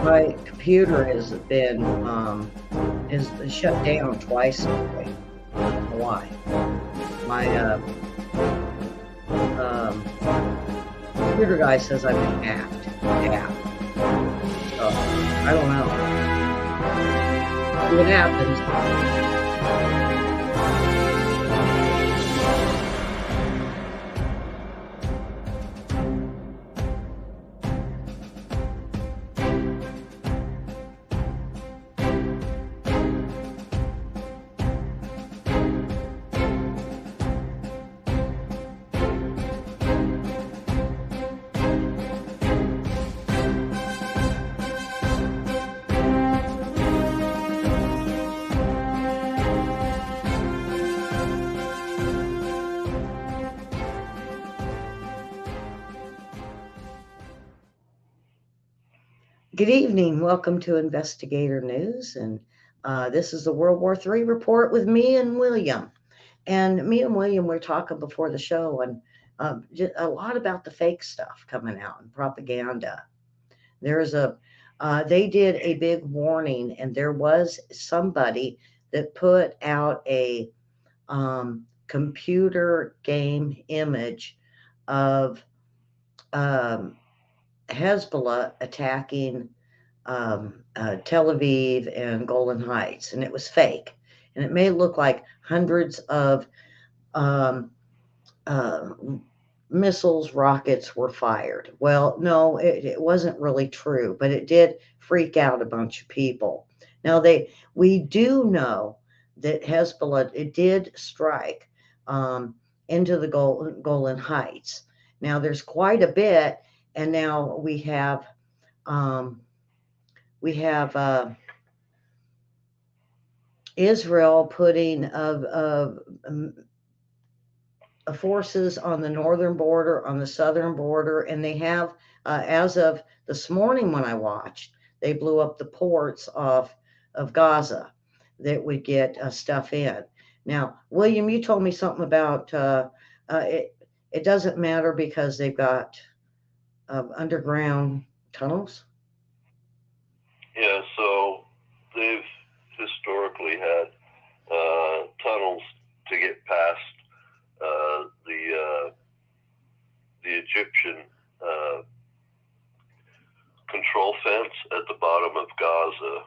My computer has been is shut down twice today. I don't know why. My computer guy says I've been hacked. So I don't know. See what happens. Good evening. Welcome to Investigator News. And this is the World War III report with me and William. And me and William were talking before the show and just a lot about the fake stuff coming out and propaganda. They did a big warning, and there was somebody that put out a computer game image of Hezbollah attacking Tel Aviv and Golan Heights, and it was fake. And it made it look like hundreds of um, uh, missiles, rockets were fired. Well, no, it wasn't really true, but it did freak out a bunch of people. Now, we do know that Hezbollah, it did strike into the Golan Heights. Now, there's quite a bit, and now we have Israel putting forces on the northern border, on the southern border, and they have, as of this morning when I watched, they blew up the ports of Gaza that would get stuff in. Now, William, you told me something about it doesn't matter because they've got underground tunnels. Yeah, so they've historically had tunnels to get past the Egyptian control fence at the bottom of Gaza,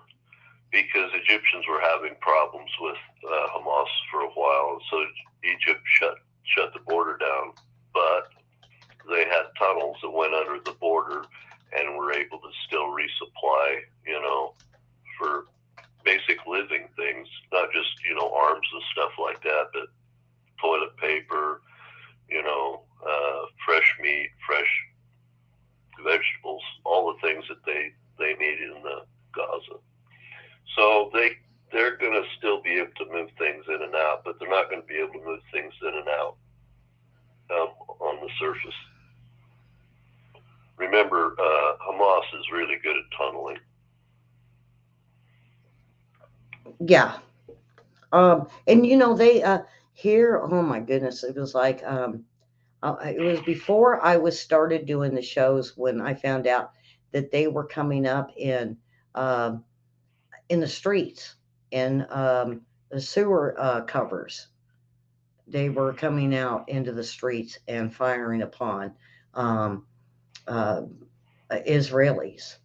because Egyptians were having problems with Hamas for a while, and so Egypt shut the border down. But they had tunnels that went under the border and were able to still resupply, for basic living things, not just, arms and stuff like that, but toilet paper, fresh meat, fresh vegetables, all the things that they needed in the Gaza. So they're going to still be able to move things in and out, but they're not going to be able to move things in and out on the surface. Remember, Hamas is really good at tunneling. Yeah. And they here, oh my goodness, it was like it was before I was started doing the shows when I found out that they were coming up in the streets, in the sewer covers. They were coming out into the streets and firing upon Israelis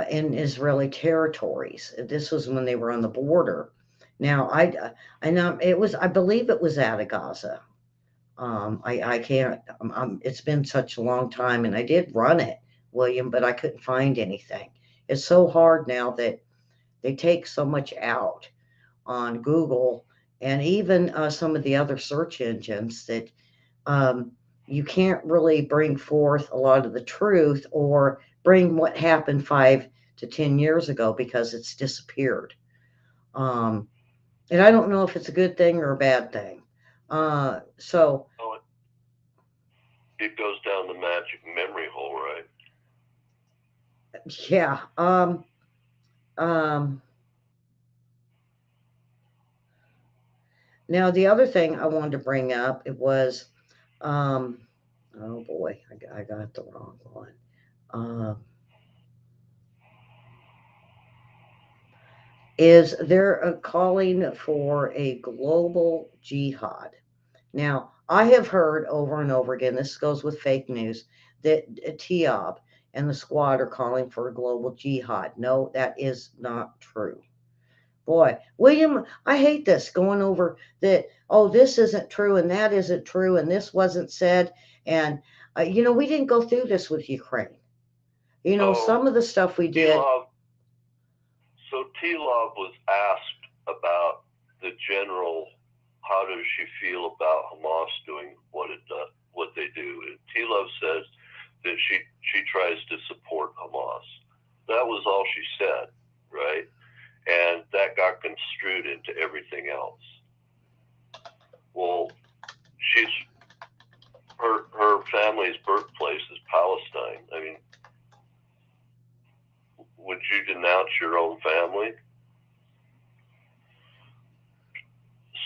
in Israeli territories. This was when they were on the border. Now, I know I believe it was out of Gaza. I can't, it's been such a long time, and I did run it, William, but I couldn't find anything. It's so hard now that they take so much out on Google and even some of the other search engines that you can't really bring forth a lot of the truth or bring what happened 5 to 10 years ago because it's disappeared. And I don't know if it's a good thing or a bad thing. So it goes down the magic memory hole, right? Yeah. Now the other thing I wanted to bring up, it was, oh boy, I got the wrong one. is they're calling for a global jihad. Now, I have heard over and over again, this goes with fake news, that Tiob and the squad are calling for a global jihad. No, that is not true. Boy, William, I hate this going over that, oh, this isn't true and that isn't true and this wasn't said. And, we didn't go through this with Ukraine. So Some of the stuff we did. T-Love, T-Love was asked about the general, how does she feel about Hamas doing what they do? And T-Love says that she tries to support Hamas. That was all she said, right? And that got construed into everything else. Well, her family's birthplace is Palestine. I mean, would you denounce your own family?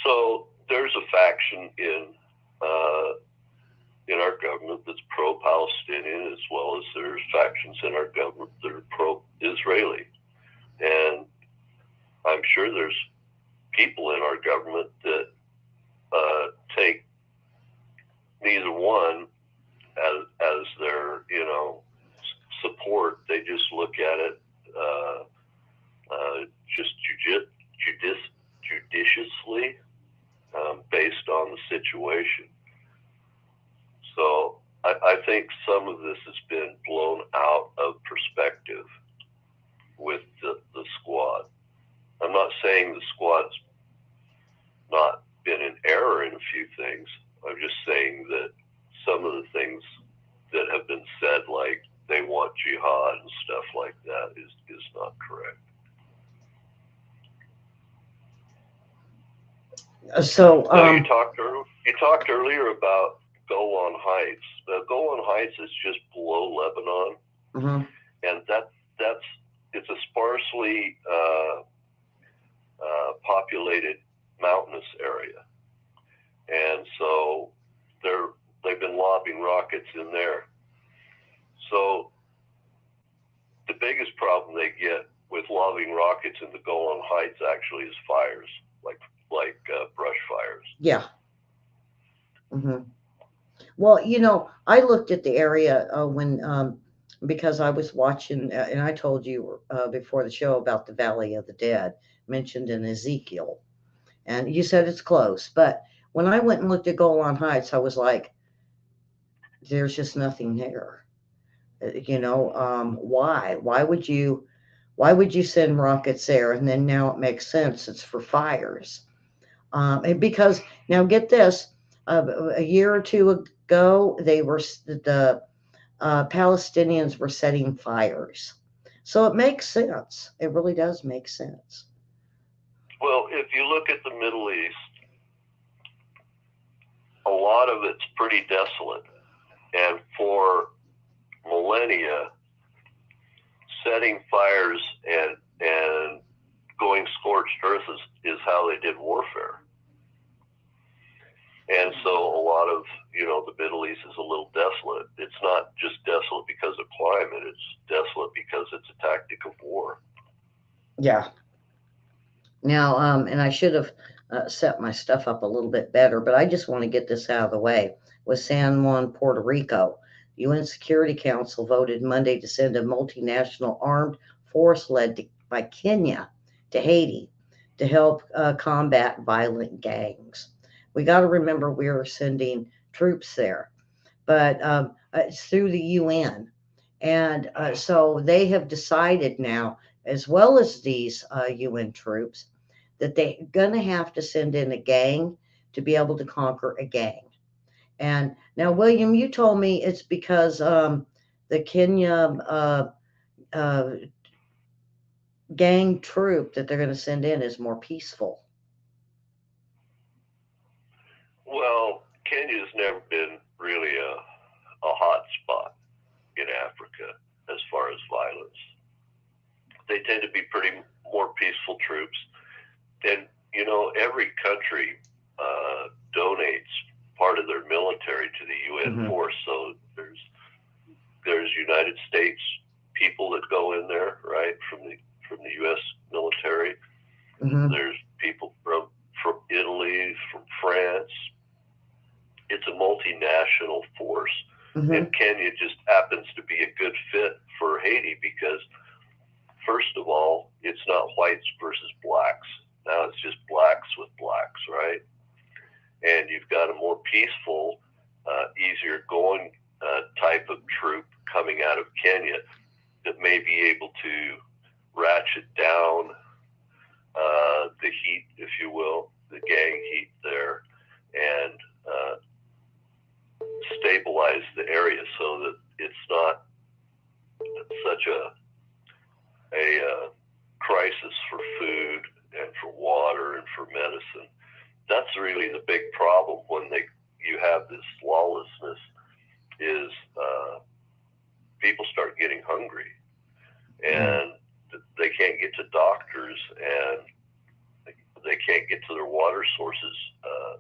So there's a faction in our government that's pro-Palestinian, as well as there's factions in our government that are pro-Israeli. And I'm sure there's people in our government that take neither one as their support. They just look at it just judiciously based on the situation. So I think some of this has been blown out of perspective with the squad. I'm not saying the squad's not been in error in a few things. I'm just saying that some of the things that have been said, like they want jihad and stuff like that, is not correct. So you talked earlier about Golan Heights. Golan Heights is just below Lebanon, mm-hmm. and it's a sparsely populated mountainous area, and so they've been lobbing rockets in there. So the biggest problem they get with lobbing rockets in the Golan Heights actually is fires, like brush fires. Yeah. Mm-hmm. Well, I looked at the area when because I was watching, and I told you before the show about the Valley of the Dead mentioned in Ezekiel, and you said it's close. But when I went and looked at Golan Heights, I was like, "There's just nothing there." Why? Why would you send rockets there? And then now it makes sense. It's for fires. And because now get this, a year or two ago, the Palestinians were setting fires. So it makes sense. It really does make sense. Well, if you look at the Middle East, a lot of it's pretty desolate. And for millennia, setting fires and going scorched earth is how they did warfare. And so a lot of, the Middle East is a little desolate. It's not just desolate because of climate. It's desolate because it's a tactic of war. Yeah. Now, and I should have set my stuff up a little bit better, but I just want to get this out of the way. With San Juan, Puerto Rico, the UN Security Council voted Monday to send a multinational armed force led by Kenya to Haiti to help combat violent gangs. We got to remember we are sending troops there, but it's through the UN. And so they have decided now, as well as these UN troops, that they're going to have to send in a gang to be able to conquer a gang. And now, William, you told me it's because the Kenya gang troop that they're going to send in is more peaceful. Well, Kenya's never been really a hot spot in Africa as far as violence. They tend to be pretty more peaceful troops. And, every country donates part of their military to the UN mm-hmm. force. So there's United States people that go in there, right, from the U.S. military. Mm-hmm. There's people from Italy, from France. It's a multinational force. Mm-hmm. And Kenya just happens to be a good fit for Haiti because, first of all, it's not whites versus blacks. Now it's just blacks with blacks, right? And you've got a more peaceful, easier going type of troop coming out of Kenya that may be able to ratchet down the heat, if you will, the gang heat there, and stabilize the area so that it's not such a crisis for food and for water and for medicine. That's really the big problem when you have this lawlessness is people start getting hungry and they can't get to doctors and they can't get to their water sources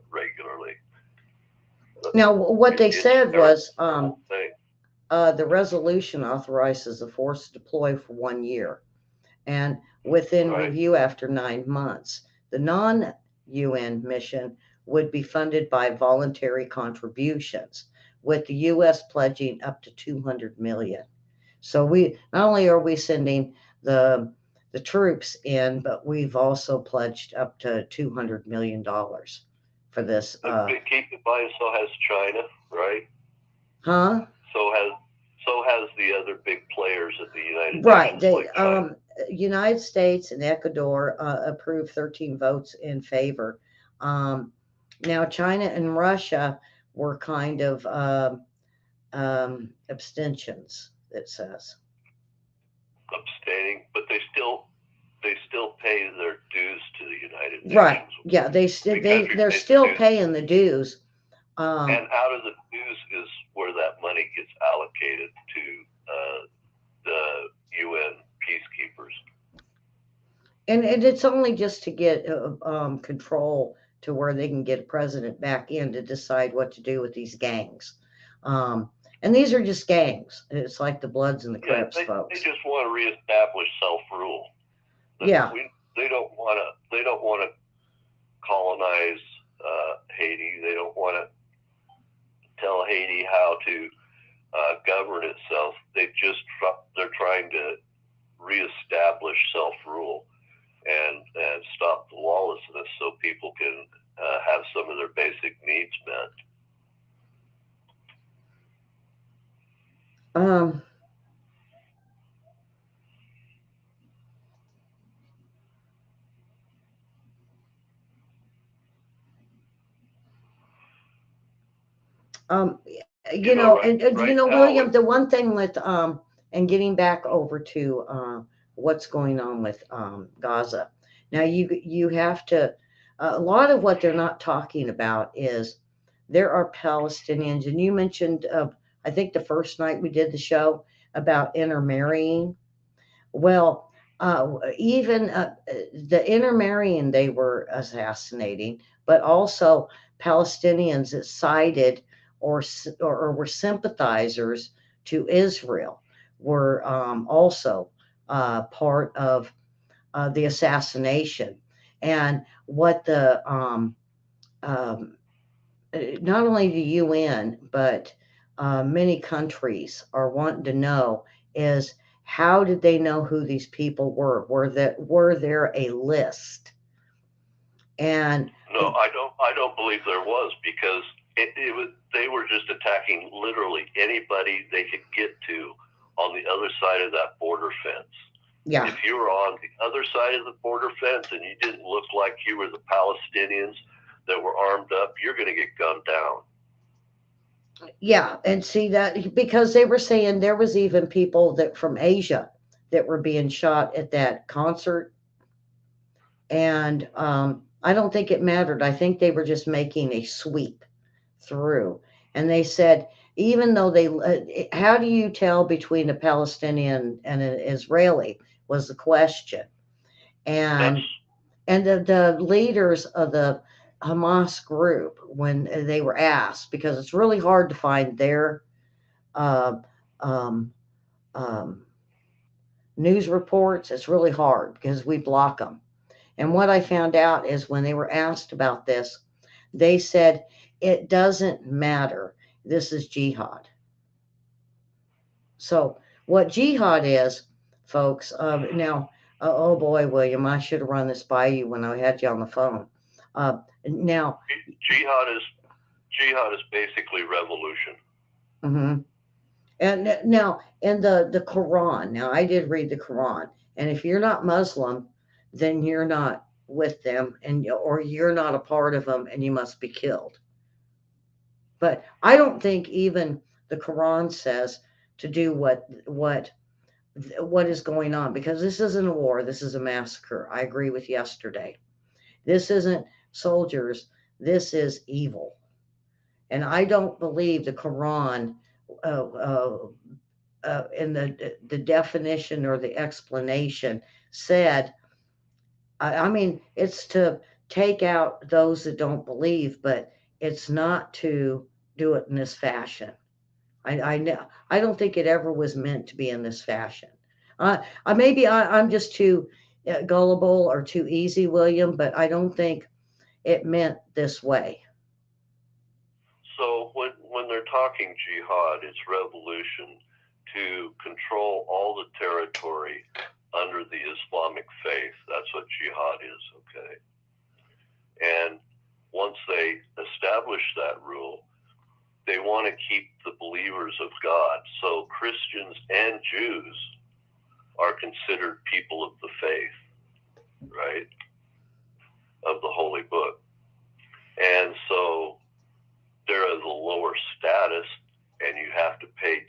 regularly. Now, what they said was the resolution authorizes the force to deploy for 1 year and within review after 9 months. The non-UN mission would be funded by voluntary contributions, with the U.S. pledging up to $200 million. So we not only are we sending the troops in, but we've also pledged up to $200 million for this. Keep in mind, so has China, right? Huh? So has the other big players at the United right. Nations. They, United States and Ecuador approved 13 votes in favor. Now, China and Russia were kind of abstentions, it says. Abstaining, but they still pay their dues to the United Nations. Right. Yeah, they're still paying the dues. And out of the dues is where that money gets allocated to the UN peacekeepers. And it's only just to get control to where they can get a president back in to decide what to do with these gangs. And these are just gangs. It's like the Bloods and the Crips, folks. They just want to reestablish self-rule. Yeah. They don't want to colonize Haiti. They don't want to tell Haiti how to govern itself. They're trying to reestablish self-rule and stop the lawlessness so people can have some of their basic needs met. William, the one thing with and getting back over to what's going on with Gaza. Now you have to a lot of what they're not talking about is there are Palestinians, and you mentioned I think the first night we did the show about intermarrying. Well, even the intermarrying they were assassinating, but also Palestinians that sided or were sympathizers to Israel were also part of the assassination. And what the not only the UN, but many countries are wanting to know is how did they know who these people were? Were there a list? And no, I don't believe there was, because they were just attacking literally anybody they could get to on the other side of that border fence. Yeah. If you were on the other side of the border fence and you didn't look like you were the Palestinians that were armed up, you're going to get gunned down. Yeah, and see that because they were saying there was even people that from Asia that were being shot at that concert, and I don't think it mattered. I think they were just making a sweep through, and they said even though how do you tell between a Palestinian and an Israeli was the question, and the leaders of the Hamas group, when they were asked, because it's really hard to find their news reports. It's really hard because we block them. And what I found out is when they were asked about this, they said, it doesn't matter. This is jihad. So, what jihad is, folks, now, oh boy, William, I should have run this by you when I had you on the phone. Now, Jihad is basically revolution. mhm. And now, in the Quran, now I did read the Quran, and if you're not Muslim, then you're not with them, and or you're not a part of them, and you must be killed. But I don't think even the Quran says to do what is going on, because this isn't a war, this is a massacre. I agree with yesterday. This isn't soldiers, this is evil. And I don't believe the Quran uh, uh, in the definition or the explanation said, I mean, it's to take out those that don't believe, but it's not to do it in this fashion. I know I don't think it ever was meant to be in this fashion. I'm just too gullible or too easy, William, but I don't think it meant this way. So when they're talking jihad, it's revolution to control all the territory under the Islamic faith. That's what jihad is, okay? And once they establish that rule, they want to keep the believers of God. So Christians and Jews are considered people of the faith, right? Of the Holy Book. And so they're of a lower status, and you have to pay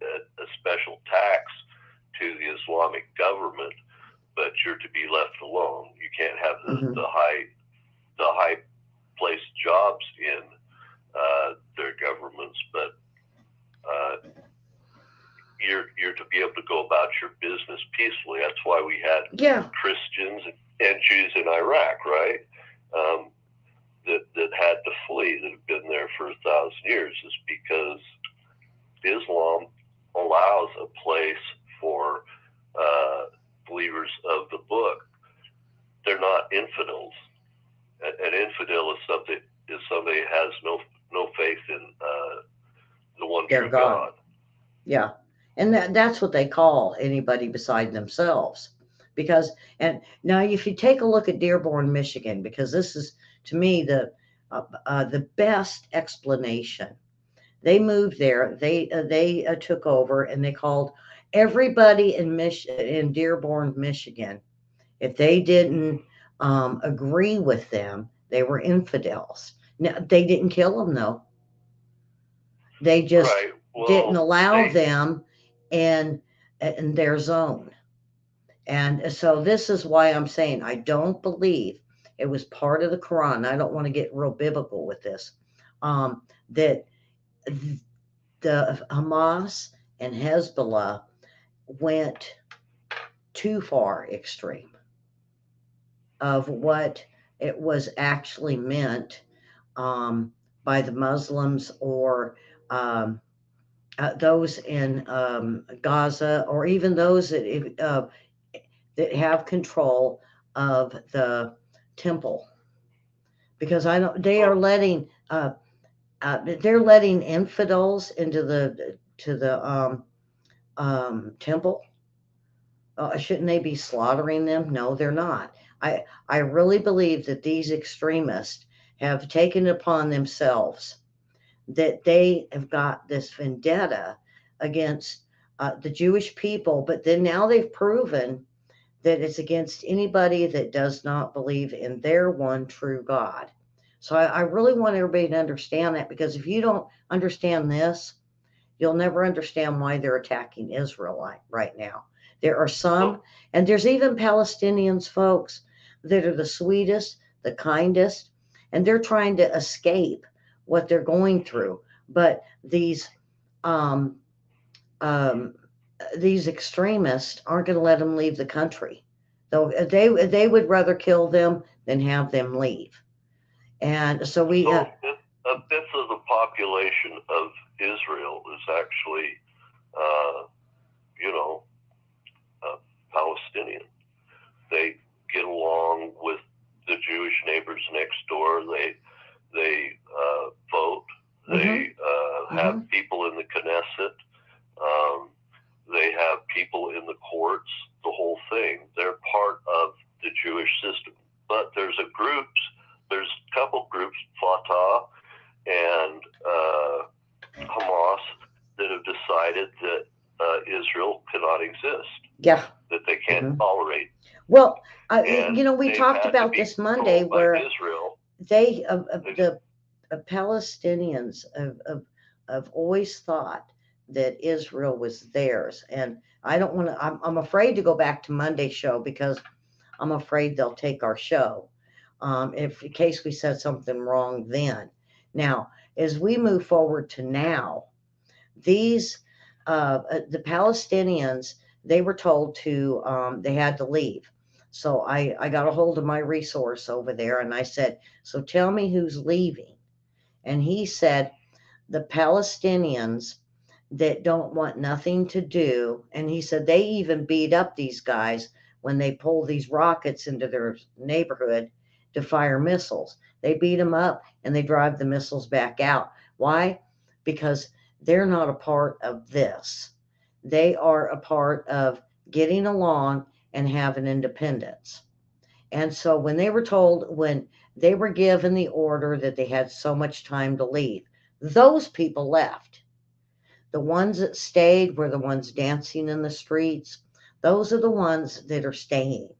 a special tax to the Islamic government, but you're to be left alone. You can't have Mm-hmm. the high placed jobs in their governments, but you're to be able to go about your business peacefully. That's why we had Christians and Jews in Iraq, right? That had to flee, that have been there for 1,000 years, is because Islam allows a place for believers of the book. They're not infidels. An infidel is somebody who has no faith in the one Their true God. Yeah. And that's what they call anybody beside themselves. Because, and now if you take a look at Dearborn, Michigan, because this is to me the best explanation. They moved there. They took over, and they called everybody in Dearborn, Michigan. If they didn't agree with them, they were infidels. Now, they didn't kill them though. They just Right. Well, didn't allow them in their zone. And so this is why I'm saying I don't believe it was part of the Quran. I don't want to get real biblical with this. That the Hamas and Hezbollah went too far extreme of what it was actually meant by the Muslims or those in Gaza, or even those that have control of the temple, because I don't. They are letting they're letting infidels into the temple. Shouldn't they be slaughtering them? No, they're not. I really believe that these extremists have taken it upon themselves that they have got this vendetta against the Jewish people, but then now they've proven that it's against anybody that does not believe in their one true God. So I really want everybody to understand that, because if you don't understand this, you'll never understand why they're attacking Israel right now. There are some, and there's even Palestinians, folks, that are the sweetest, the kindest, and they're trying to escape what they're going through. But um, um, these extremists aren't going to let them leave the country. Though they would rather kill them than have them leave. And so we. So a fifth of the population of Israel is actually, Palestinian. They get along neighbors next door. They vote. They have people in the Knesset. They have people in the courts. The whole thing. They're part of the Jewish system. But there's a couple groups, Fatah and Hamas, that have decided that Israel cannot exist. Yeah. That they can't tolerate. Well, we talked about this Monday where Israel. The Palestinians have always thought that Israel was theirs. And I don't want to, I'm afraid to go back to Monday's show because I'm afraid they'll take our show in case we said something wrong then. Now, as we move forward to now, the Palestinians, they were told they had to leave. So I got a hold of my resource over there and I said, so tell me who's leaving. And he said, the Palestinians that don't want nothing to do. And he said they even beat up these guys when they pull these rockets into their neighborhood to fire missiles. They beat them up and they drive the missiles back out. Why? Because they're not a part of this. They are a part of getting along and having independence. And so when they were given the order that they had so much time to leave, those people left. The ones that stayed were the ones dancing in the streets. Those are the ones that are staying.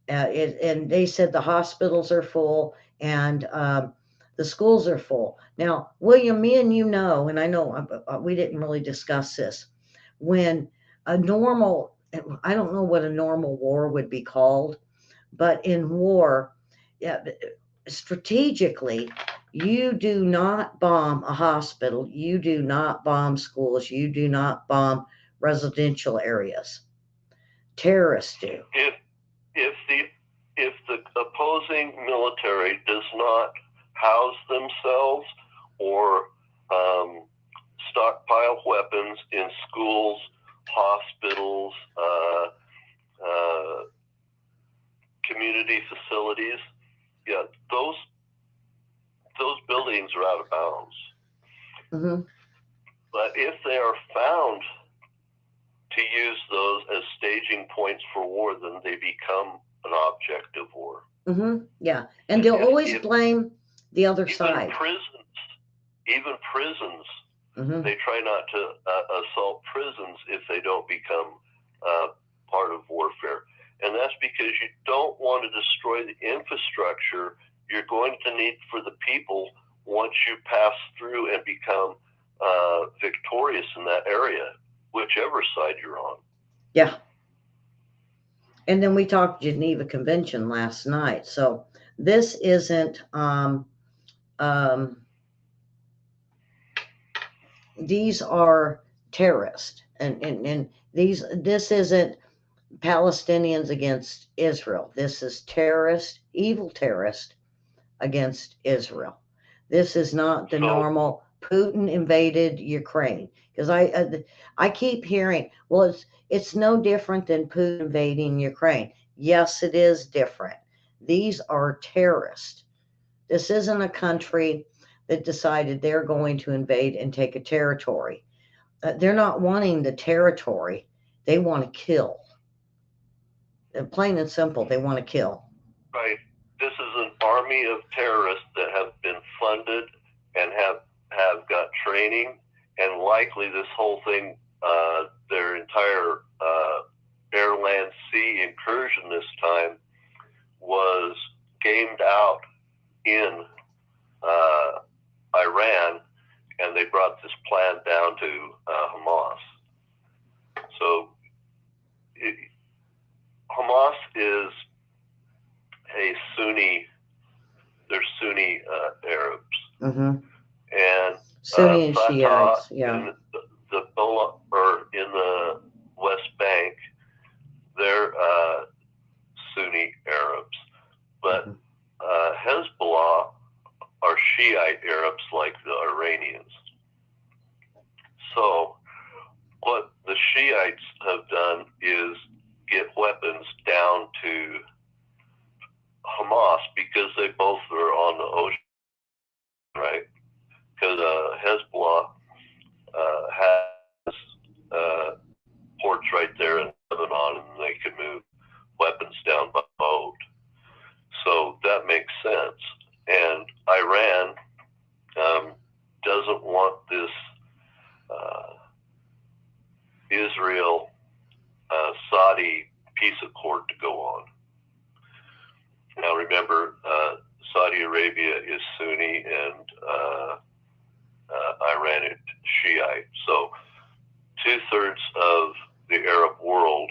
And they said the hospitals are full and the schools are full. Now, William, me and and I know we didn't really discuss this, when I don't know what a normal war would be called, but in war, strategically, you do not bomb a hospital. You do not bomb schools. You do not bomb residential areas. Terrorists do. If the opposing military does not house themselves or stockpile weapons in schools, hospitals, community facilities, those buildings are out of bounds. Mm-hmm. But if they are found to use those as staging points for war, then they become an object of war. Mm-hmm. Yeah, and they'll always blame the other side. Even prisons, mm-hmm. They try not to assault prisons if they don't become part of warfare. And that's because you don't want to destroy the infrastructure you're going to need for the people once you pass through and become victorious in that area, whichever side you're on. Yeah. And then we talked Geneva Convention last night. So this isn't these are terrorists, and this isn't Palestinians against Israel. This is evil terrorist against Israel. This is not the normal Putin invaded Ukraine, because I keep hearing, well, it's no different than Putin invading Ukraine. Yes, it is different. These are terrorists. This isn't a country that decided they're going to invade and take a territory. They're not wanting the territory. They want to kill. Plain and simple, they want to kill. Right. This is an army of terrorists that have been funded and have got training, and likely this whole thing, their entire air, land, sea incursion this time was gamed out in Iran, and they brought this plan down to Hamas. So Hamas is they're Sunni Arabs. Mm-hmm. And Sunni and Shiites, yeah. In the West Bank, they're Sunni Arabs. But Hezbollah are Shiite Arabs like the Iranians. So what the Shiites have done is get weapons down to Hamas, because they both are on the ocean, right? Because Hezbollah has ports right there in Lebanon, and they can move weapons down by boat. So that makes sense. And Iran doesn't want this Israel-Saudi peace accord to go on. Now remember, Saudi Arabia is Sunni and Iran is Shiite. So 2/3 of the Arab world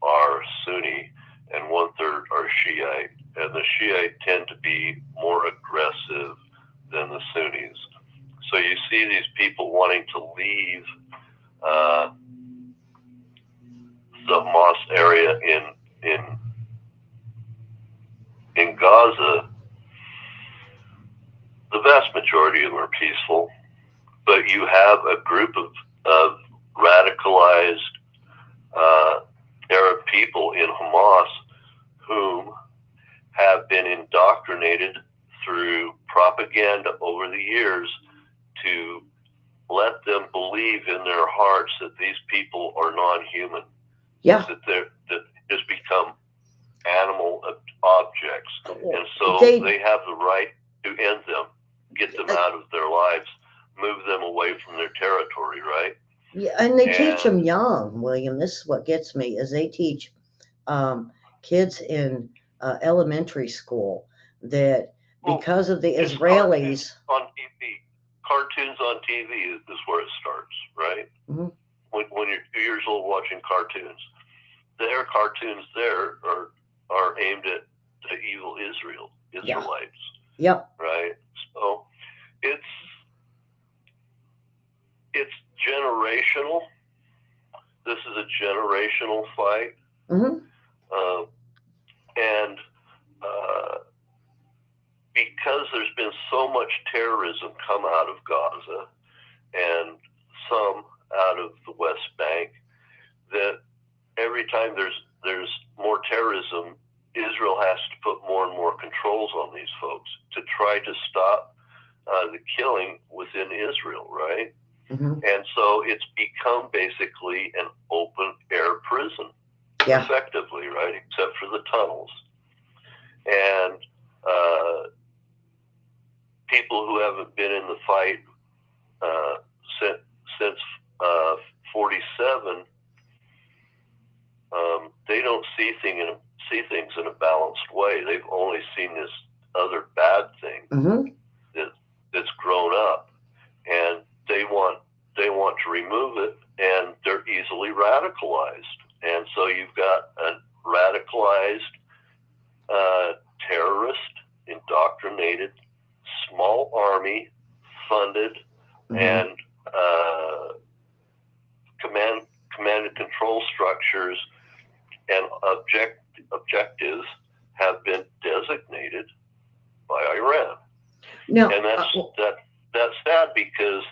are Sunni and 1/3 are Shiite. And the Shiite tend to be more aggressive than the Sunnis. So you see these people wanting to leave the Hamas area in Gaza. The vast majority of them are peaceful, but you have a group of radicalized Arab people in Hamas whom have been indoctrinated through propaganda over the years to let them believe in their hearts that these people are non-human. Yeah. That just become animal objects. And so they have the right to end them, get them out of their lives, move them away from their territory, right? Yeah, and they teach them young, William. This is what gets me, is they teach kids in elementary school that because of the Israelis. Cartoons on TV is where it starts, right? Mm-hmm. When you're 2 years old watching cartoons, their cartoons there are aimed at the evil Israelites. Yep. Right? So it's generational. This is a generational fight. Mm-hmm. And because there's been so much terrorism come out of Gaza and some out of the West Bank, that every time there's more terrorism, Israel has to put more and more controls on these folks to try to stop the killing within Israel, right? Mm-hmm. And so it's become basically an open air prison, effectively, right? Except for the tunnels. And people who haven't been in the fight since 47, they don't see things in a balanced way. They've only seen this other bad thing that's grown up, and they want to remove it, and they're easily radicalized. And so you've got a radicalized terrorist, indoctrinated, small army, funded, and command and control structures and objectives have been designated by Iran. No, and that's sad, because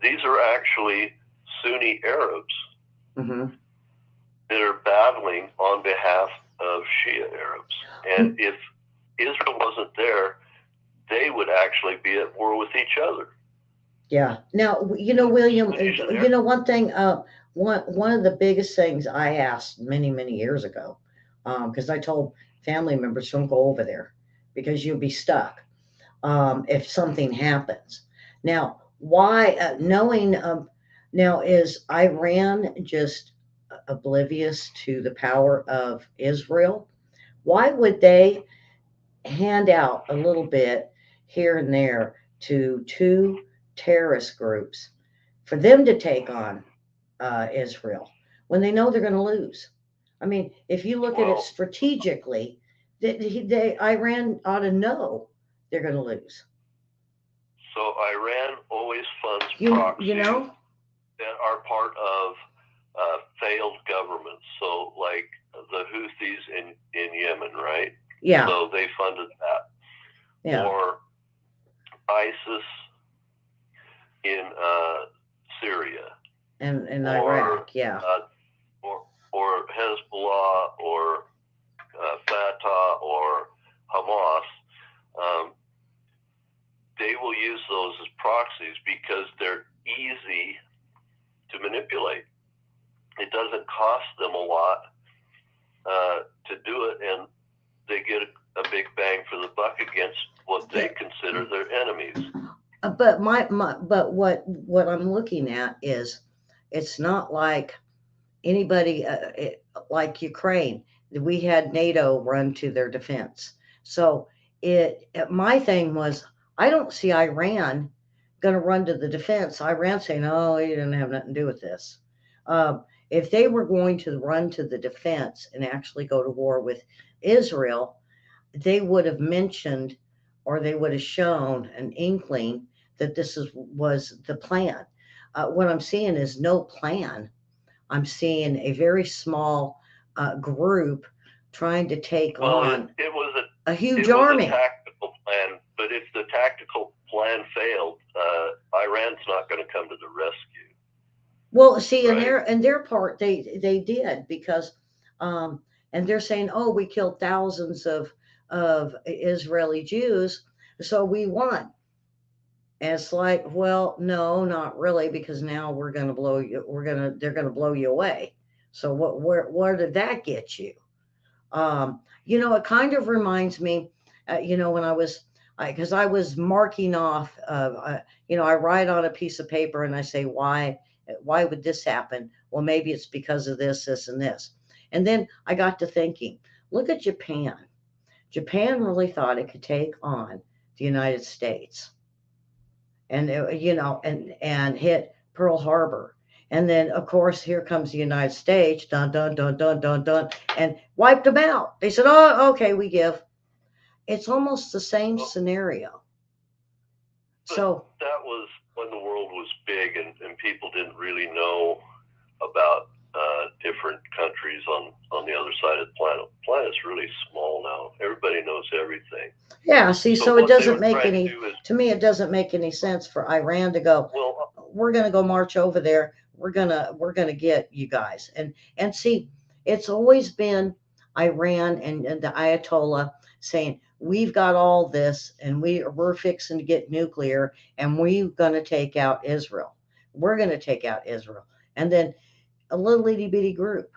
these are actually Sunni Arabs that are battling on behalf of Shia Arabs. And if Israel wasn't there, they would actually be at war with each other. Yeah. Now, William, one thing, one of the biggest things I asked many, many years ago, because I told family members, don't go over there because you'll be stuck if something happens. Now, why, now is Iran just oblivious to the power of Israel? Why would they hand out a little bit here and there to two terrorist groups for them to take on Israel when they know they're going to lose? I mean, if you look at it strategically, Iran ought to know they're going to lose. So Iran always funds proxies that are part of failed governments. So like the Houthis in Yemen, right? Yeah. So they funded that. Yeah. Or ISIS in Syria. And Iraq, yeah. Or Hezbollah, or Fatah, or Hamas, they will use those as proxies because they're easy to manipulate. It doesn't cost them a lot to do it, and they get a big bang for the buck against what they consider their enemies. But but what I'm looking at is, it's not like anybody like Ukraine. We had NATO run to their defense. So my thing was, I don't see Iran going to run to the defense. Iran saying, "Oh, you didn't have nothing to do with this." If they were going to run to the defense and actually go to war with Israel, they would have mentioned, or they would have shown an inkling that was the plan. What I'm seeing is no plan. I'm seeing a very small group trying to take on it was a huge it was army. a tactical plan, but if the tactical plan failed, Iran's not going to come to the rescue. Well, see, right? in their part, they did, because, and they're saying, "Oh, we killed thousands of Israeli Jews, so we won." And it's like, well, no, not really, because now we're going to blow you. They're going to blow you away. So where did that get you? It kind of reminds me, when because I was marking off, I write on a piece of paper and I say, why would this happen? Well, maybe it's because of this, this, and this. And then I got to thinking, look at Japan. Japan really thought it could take on the United States, and and hit Pearl Harbor. And then, of course, here comes the United States, dun dun dun dun dun dun, and wiped them out. They said, "Oh, okay, we give." It's almost the same scenario. So that was when the world was big, and people didn't really know about different countries on the other side of the planet. The planet's really small now. Everybody knows everything. Yeah, see, so it doesn't make any, to me, it doesn't make any sense for Iran to go, well, we're going to go march over there. We're going to get you guys. And see, it's always been Iran and the Ayatollah saying, we've got all this and we're fixing to get nuclear and we're going to take out Israel. We're going to take out Israel. And then a little itty bitty group.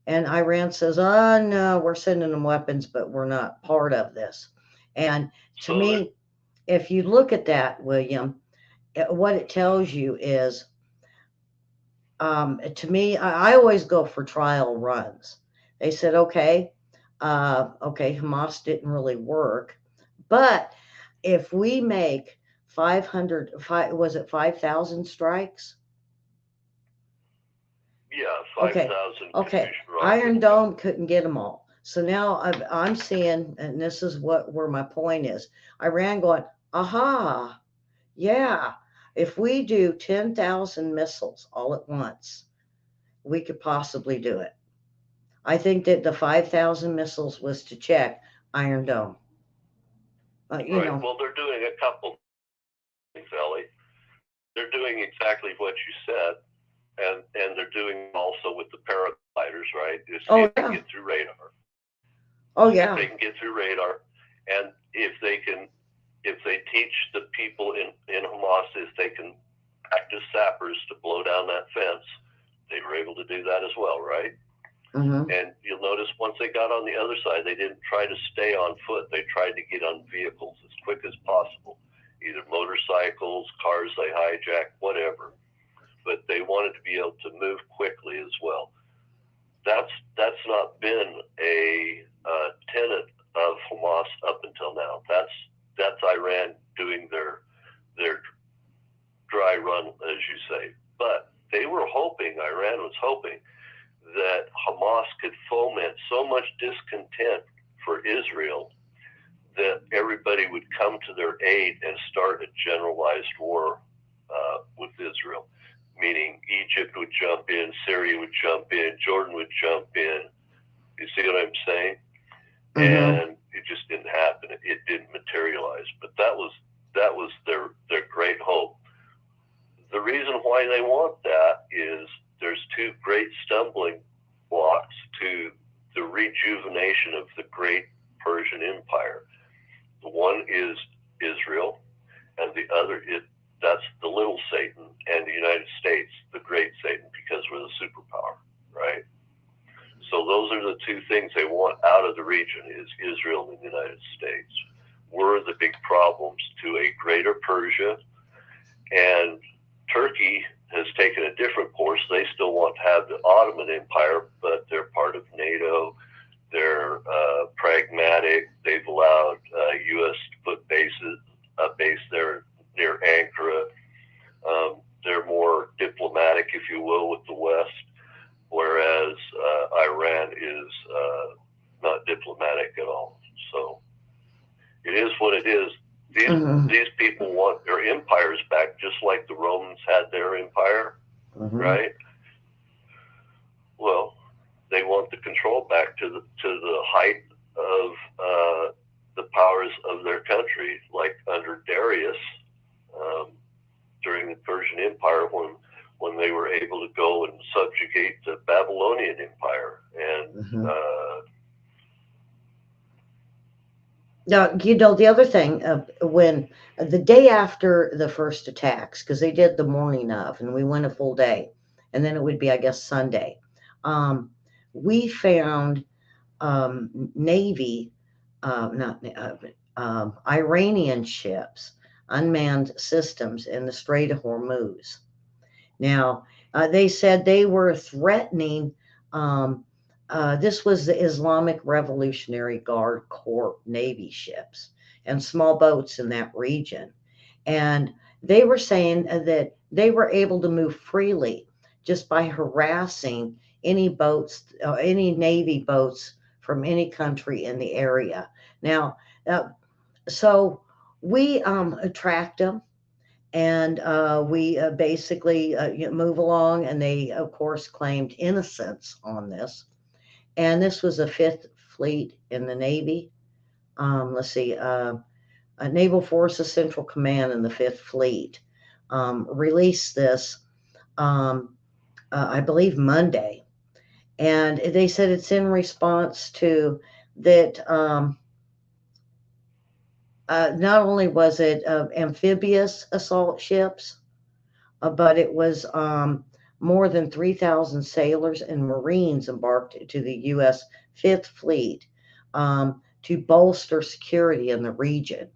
And Iran says, "Oh, no, we're sending them weapons, but we're not part of this." And to me, if you look at that, William, what it tells you is, to me, I always go for trial runs. They said, okay, Hamas didn't really work, but if we make 5,000 strikes? Yeah, 5,000. Okay. Iron Dome couldn't get them all. So now I'm seeing, and this is where my point is, Iran going, aha, yeah, if we do 10,000 missiles all at once, we could possibly do it. I think that the 5,000 missiles was to check Iron Dome. Right. Well, they're doing a couple things, Elly. They're doing exactly what you said. And they're doing also with the paragliders, right? They can get through radar. Oh yeah. If they can get through radar, and if they teach the people in Hamas, if they can practice sappers to blow down that fence, they were able to do that as well, right? Mm-hmm. And you'll notice once they got on the other side, they didn't try to stay on foot. They tried to get on vehicles as quick as possible, either motorcycles, cars they hijacked, whatever. But they wanted to be able to move quickly as well. That's not been a tenet of Hamas up until now. That's Iran doing their dry run, as you say. But Iran was hoping that Hamas could foment so much discontent for Israel that everybody would come to their aid and start a generalized war with Israel. Meaning Egypt would jump in, Syria would jump in, Jordan would jump in. You see what I'm saying? Mm-hmm. And it just didn't happen. It didn't materialize. But that was their great hope. The reason why they want that is there's two great stumbling blocks to the rejuvenation of the great Persian Empire. The one is Israel, and the other that's the little Satan, and the United States, the great Satan, because we're the superpower, right? So those are the two things they want out of the region, is Israel and the United States. We're the big problems to a greater Persia, and Turkey has taken a different course. They still want to have the Ottoman Empire, but they're part of NATO. They're pragmatic. They've allowed U.S. to put a base there near Ankara. They're more diplomatic, if you will, with the West, whereas Iran is not diplomatic at all. So it is what it is. These people want their empires back, just like the Romans had their empire, right? Well, they want the control back to the height of the powers of their country, like under Darius during the Persian Empire, when they were able to go and subjugate the Babylonian Empire. And now, the other thing, when the day after the first attacks, because they did the morning of, and we went a full day, and then it would be, I guess, Sunday, we found Navy, Iranian ships, unmanned systems in the Strait of Hormuz. Now, they said they were threatening. This was the Islamic Revolutionary Guard Corps Navy ships and small boats in that region. And they were saying that they were able to move freely just by harassing any boats, any Navy boats from any country in the area. Now, so we tracked them, and we basically move along, and they, of course, claimed innocence on this. And this was the Fifth Fleet in the Navy. Let's see, Naval Forces Central Command in the Fifth Fleet released this, I believe, Monday. And they said it's in response to that. Not only was it amphibious assault ships, but it was more than 3,000 sailors and Marines embarked to the U.S. Fifth Fleet to bolster security in the region.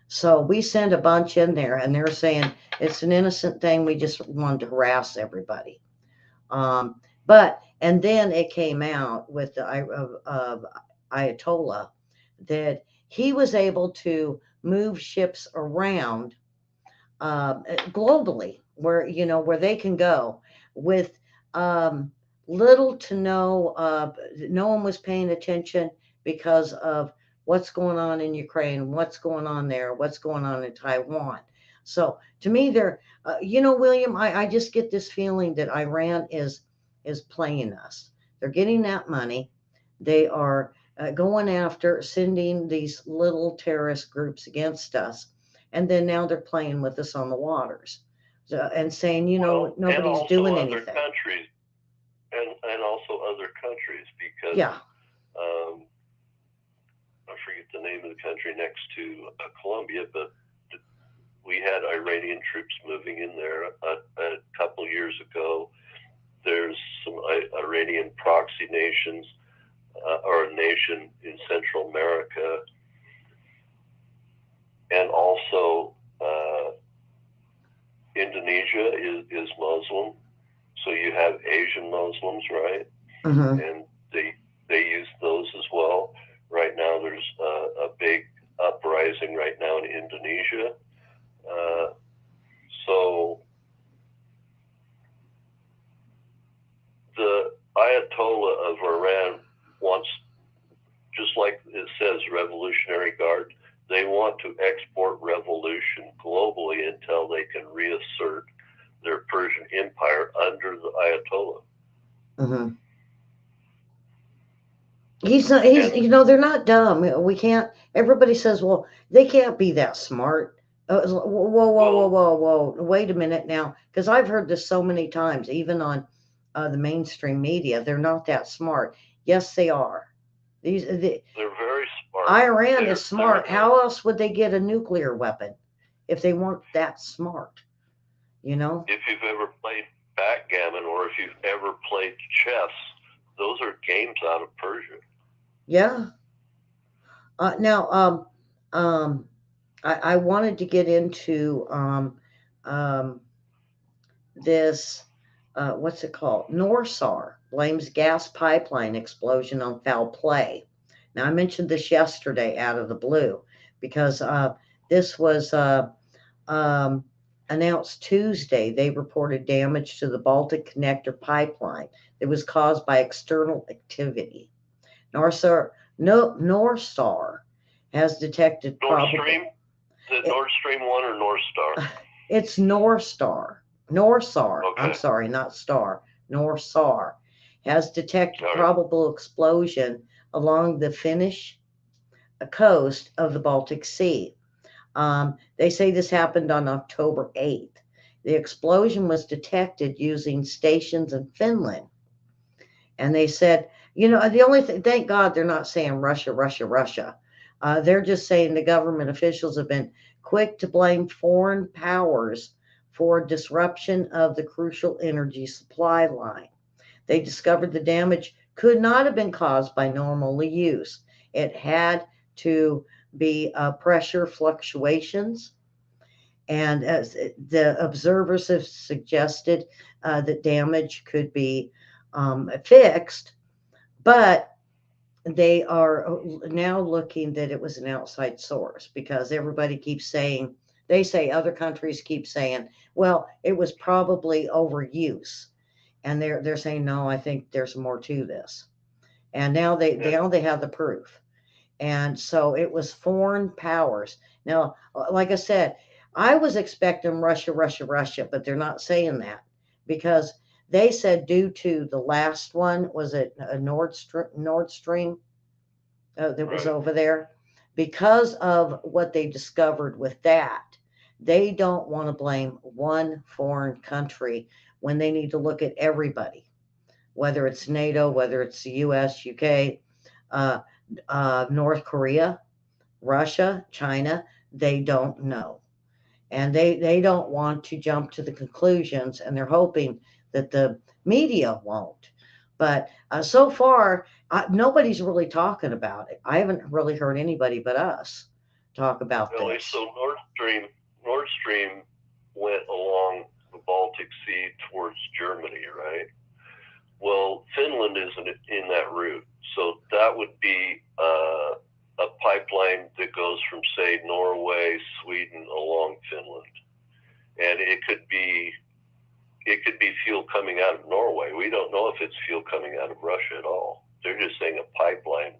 So we sent a bunch in there, and they're saying it's an innocent thing. We just wanted to harass everybody. And then it came out with the Ayatollah that he was able to move ships around globally, where they can go with little to no. No one was paying attention because of what's going on in Ukraine, what's going on there, what's going on in Taiwan. So to me, William, I just get this feeling that Iran is playing us. They're getting that money. They are going after sending these little terrorist groups against us. And then now they're playing with us on the waters and saying, nobody's doing anything. Other countries, and also other countries, because I forget the name of the country next to Colombia, but we had Iranian troops moving in there a couple years ago. There's some Iranian proxy nations, or a nation in Central America, and also Indonesia is Muslim, so you have Asian Muslims, right? And they use those as well. Right now, there's a big uprising right now in Indonesia. So the Ayatollah of Iran wants, just like it says, Revolutionary Guard, they want to export revolution globally until they can reassert their Persian Empire under the Ayatollah. They're not dumb. We can't, everybody says, well, they can't be that smart. Whoa. Wait a minute now. Because I've heard this so many times, even on the mainstream media. They're not that smart. Yes, they are. They're very smart. Iran is smart. How else would they get a nuclear weapon if they weren't that smart? You know? If you've ever played backgammon or if you've ever played chess, those are games out of Persia. Yeah. Now, I wanted to get into this. What's it called? Norsar blames gas pipeline explosion on foul play. Now, I mentioned this yesterday out of the blue because this was announced Tuesday. They reported damage to the Baltic Connector pipeline that was caused by external activity. Norsar has detected Nord Stream? Is it Nord Stream 1 or North Star? It's Norsar. Norsar. Okay. I'm sorry, not star. Norsar has detected probable explosion along the Finnish coast of the Baltic Sea. They say this happened on October 8th. The explosion was detected using stations in Finland. And they said, you know, the only thing, thank God they're not saying Russia, Russia, Russia. They're just saying the government officials have been quick to blame foreign powers for disruption of the crucial energy supply line. They discovered the damage could not have been caused by normal use. It had to be pressure fluctuations. And as the observers have suggested that damage could be fixed, but they are now looking that it was an outside source because everybody keeps saying, they say other countries keep saying, well, it was probably overuse. And they're saying, no, I think there's more to this. And now they have the proof. And so it was foreign powers. Now, like I said, I was expecting Russia, Russia, Russia, but they're not saying that because they said due to the last one, was it a Nord Stream that was over there? Because of what they discovered with that, they don't want to blame one foreign country when they need to look at everybody, whether it's NATO, whether it's the US, UK, North Korea, Russia, China. They don't know. And they don't want to jump to the conclusions, and they're hoping that the media won't. But so far, nobody's really talking about it. I haven't really heard anybody but us talk about this. So Nord Stream went along the Baltic Sea towards Germany, right? Well, Finland isn't in that route, so that would be a pipeline that goes from, say, Norway, Sweden, along Finland, and it could be fuel coming out of Norway. We don't know if it's fuel coming out of Russia at all. They're just saying a pipeline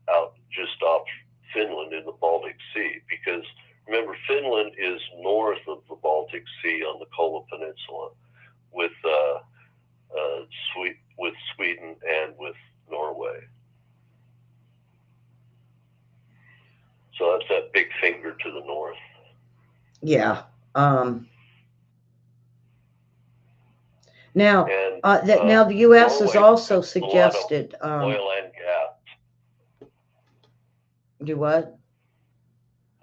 out just off Finland in the Baltic Sea, because remember, Finland is north of the Baltic Sea on the Kola Peninsula, with Sweden and with Norway. So that's that big finger to the north. Yeah. Now, now the U.S. Norway has also suggested oil and gas. Do what?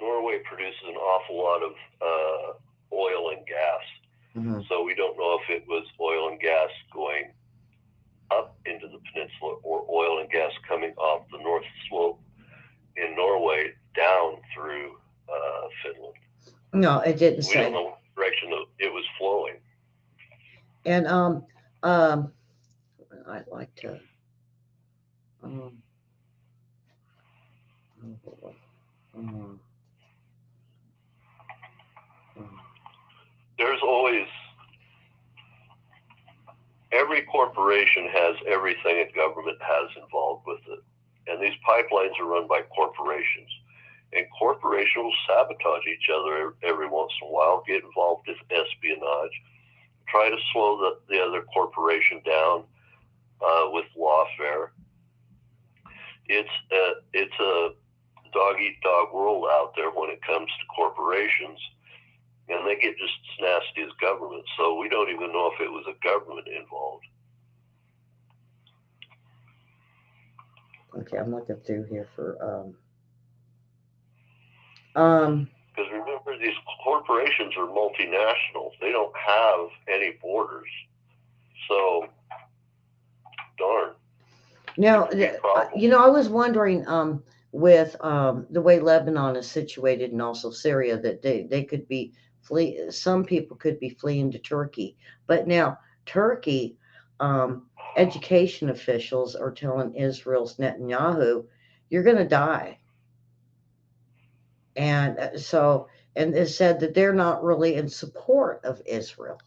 Norway produces an awful lot of oil and gas. Mm-hmm. So we don't know if it was oil and gas going up into the peninsula or oil and gas coming off the north slope in Norway down through Finland. No, it didn't say. We don't know what direction it was flowing. And I'd like to there's always, every corporation has everything a government has involved with it. And these pipelines are run by corporations. And corporations will sabotage each other every once in a while, get involved with espionage, try to slow the other corporation down with lawfare. It's a dog-eat-dog world out there when it comes to corporations, and they get just as nasty as government. So we don't even know if it was a government involved. Okay, I'm looking through here for Because remember, these corporations are multinational. They don't have any borders. So, darn. Now, I was wondering with the way Lebanon is situated and also Syria that they could be some people could be fleeing to Turkey. But now Turkey, education officials are telling Israel's Netanyahu, you're going to die. And and it said that they're not really in support of Israel,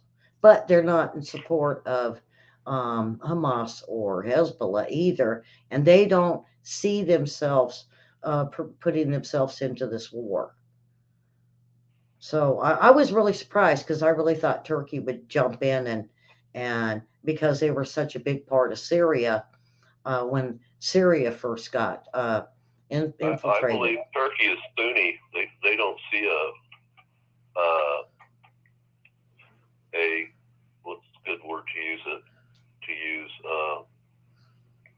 but they're not in support of Hamas or Hezbollah either, and they don't see themselves putting themselves into this war. So I was really surprised because I really thought Turkey would jump in and because they were such a big part of Syria when Syria first got infiltrated. I believe Turkey is Sunni. They don't see a what's a good word to use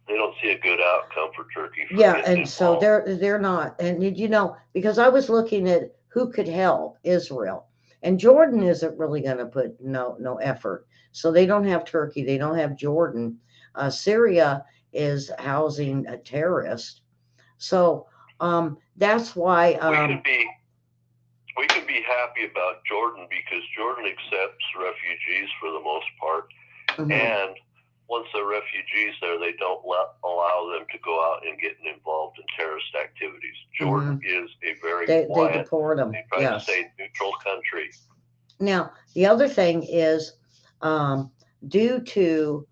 they don't see a good outcome for Turkey. And so they're not. And because I was looking at who could help Israel, and Jordan isn't really going to put no effort. So they don't have Turkey. They don't have Jordan. Syria is housing a terrorist. So that's why we can be happy about Jordan because Jordan accepts refugees for the most part, and once they're refugees there, they don't allow them to go out and get involved in terrorist activities. Jordan is a very quiet. They deport them. They try to stay neutral country. Now the other thing is due to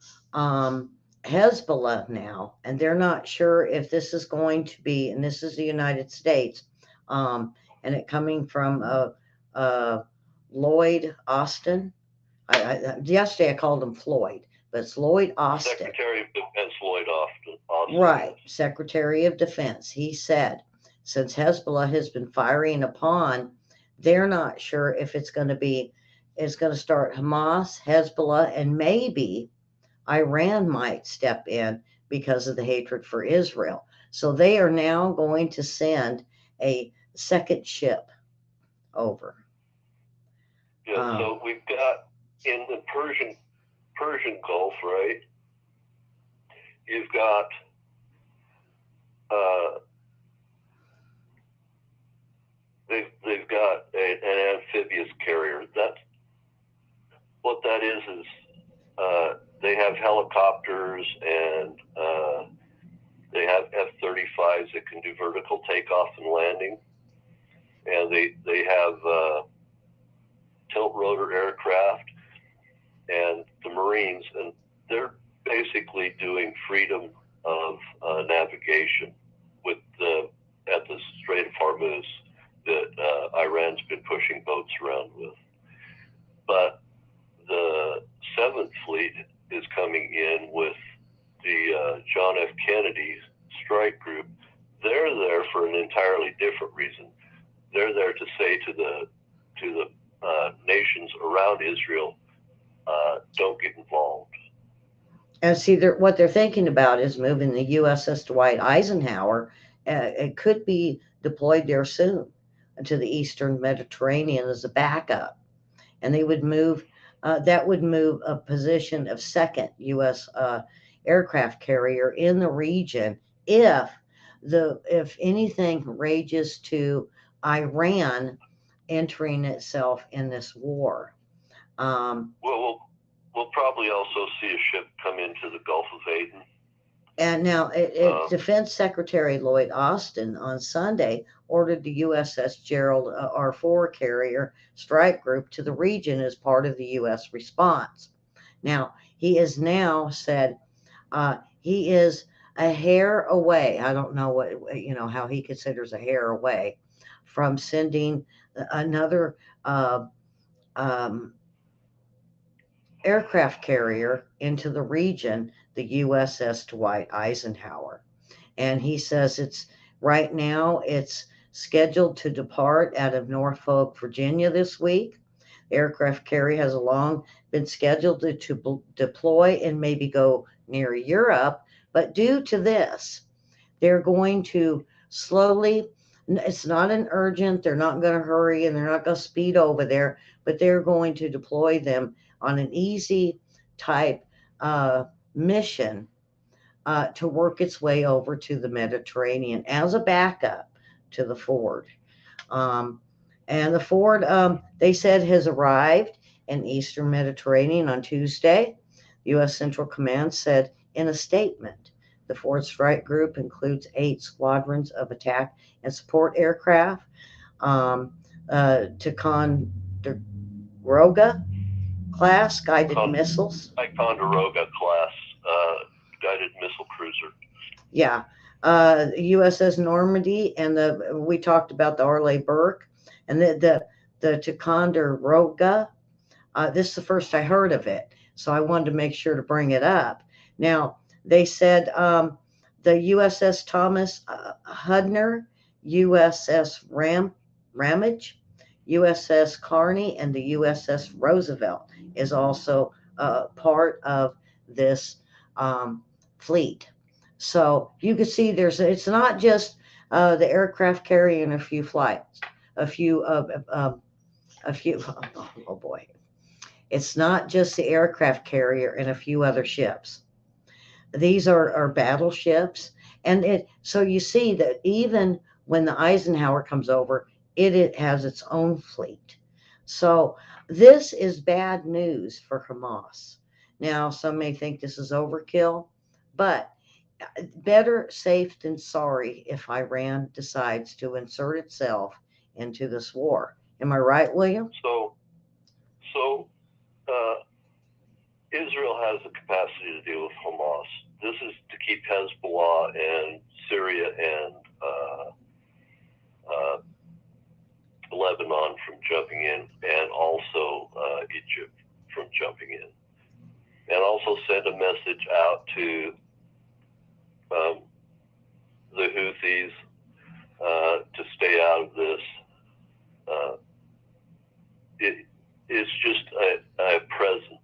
Hezbollah now, and they're not sure if this is going to be, and this is the United States, and it coming from Lloyd Austin. Yesterday I called him Floyd, but it's Lloyd Austin. Secretary of Defense Lloyd Austin. Right, Secretary of Defense. He said, since Hezbollah has been firing upon, they're not sure if it's going to start Hamas, Hezbollah, and maybe Iran might step in because of the hatred for Israel. So they are now going to send a second ship over. Yeah, so we've got in the Persian Gulf, right? You've got they've got an amphibious carrier. What that is they have helicopters and they have F-35s that can do vertical takeoff and landing, and they have tilt rotor aircraft and the Marines, and they're basically doing freedom of navigation at the Strait of Hormuz that Iran's been pushing boats around with. But the 7th Fleet is coming in with the John F. Kennedy strike group. They're there for an entirely different reason. They're there to say to the nations around Israel, don't get involved. And see, what they're thinking about is moving the USS Dwight Eisenhower. It could be deployed there soon to the Eastern Mediterranean as a backup, and they would move. That would move a position of second U.S. Aircraft carrier in the region if anything rages to Iran entering itself in this war. We'll probably also see a ship come into the Gulf of Aden. And now, Defense Secretary Lloyd Austin on Sunday ordered the USS Gerald R-4 carrier strike group to the region as part of the U.S. response. Now, he has now said he is a hair away. I don't know how he considers a hair away from sending another aircraft carrier into the region, the USS Dwight Eisenhower. And he says right now it's scheduled to depart out of Norfolk, Virginia this week. The aircraft carrier has long been scheduled to deploy and maybe go near Europe, but due to this, they're going to slowly It's not an urgent. They're not going to hurry and they're not going to speed over there, but they're going to deploy them on an easy type uh, mission to work its way over to the Mediterranean as a backup to the Ford. Um, and the Ford, they said, has arrived in Eastern Mediterranean on Tuesday. U.S. Central Command said in a statement. The Ford strike group includes 8 squadrons of attack and support aircraft, um, Ticonderoga class guided missiles. Ticonderoga class guided missile cruiser. Yeah. USS Normandy and we talked about the Arleigh Burke and the Ticonderoga. This is the first I heard of it, so I wanted to make sure to bring it up. Now they said the USS Thomas Hudner, USS Ramage, USS Carney, and the USS Roosevelt is also part of this fleet. So you can see it's not just the aircraft carrying a few flights, a few a few. Oh boy, it's not just the aircraft carrier and a few other ships. These are battleships, and so you see that even when the Eisenhower comes over, it has its own fleet. So this is bad news for Hamas. Now, some may think this is overkill, but better safe than sorry if Iran decides to insert itself into this war. Am I right, William? So Israel has the capacity to deal with Hamas. This is to keep Hezbollah and Syria and Lebanon from jumping in, and also Egypt from jumping in, and also send a message out to the Houthis to stay out of this. It is just a presence.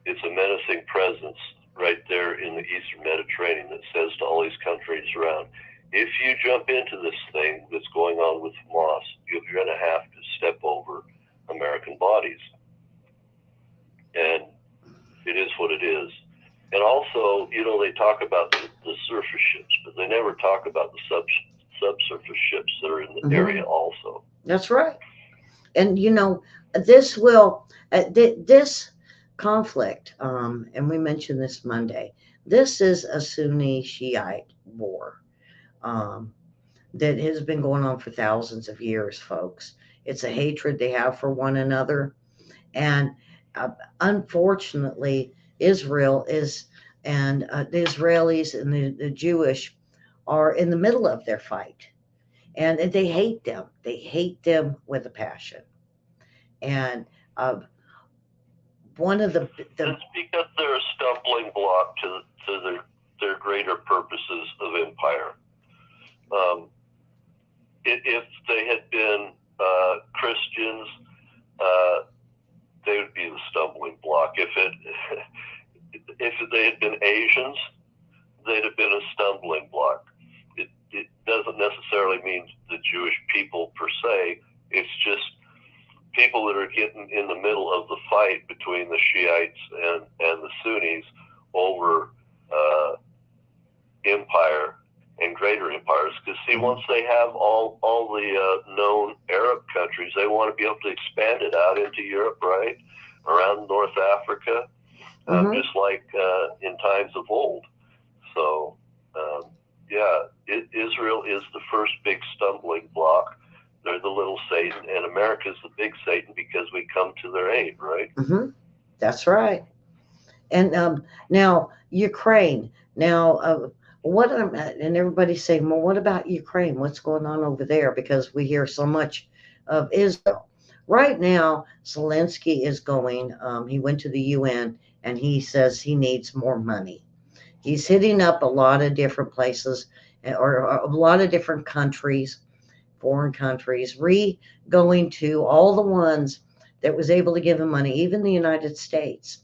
It's a menacing presence right there in the Eastern Mediterranean that says to all these countries around, if you jump into this thing that's going on with Hamas, you're going to have to step over American bodies. And it is what it is. And also, they talk about the surface ships, but they never talk about the subsurface ships that are in the area also. That's right. And, this will, this conflict, and we mentioned this Monday, this is a Sunni Shiite war that has been going on for thousands of years, folks. It's a hatred they have for one another. And unfortunately, Israel and the Israelis and the Jewish are in the middle of their fight. And they hate them. They hate them with a passion. And one of the it's because they're a stumbling block to their greater purposes of empire. If they had been Christians, they would be the stumbling block. If they had been Asians, they'd have been a stumbling block. It doesn't necessarily mean the Jewish people per se. It's just people that are getting in the middle of the fight between the Shiites and the Sunnis over empire and greater empires. Because see, once they have all the known Arab countries, they want to be able to expand it out into Europe, right, around North Africa, just like in times of old. So, Israel is the first big stumbling block. They're the little Satan, and America's the big Satan because we come to their aid, right? That's right. And now Ukraine. Now, and everybody's saying, well, what about Ukraine? What's going on over there? Because we hear so much of Israel. Right now, Zelensky is going, he went to the UN and he says he needs more money. He's hitting up a lot of different places or a lot of different countries, foreign countries, going to all the ones that was able to give him money, even the United States.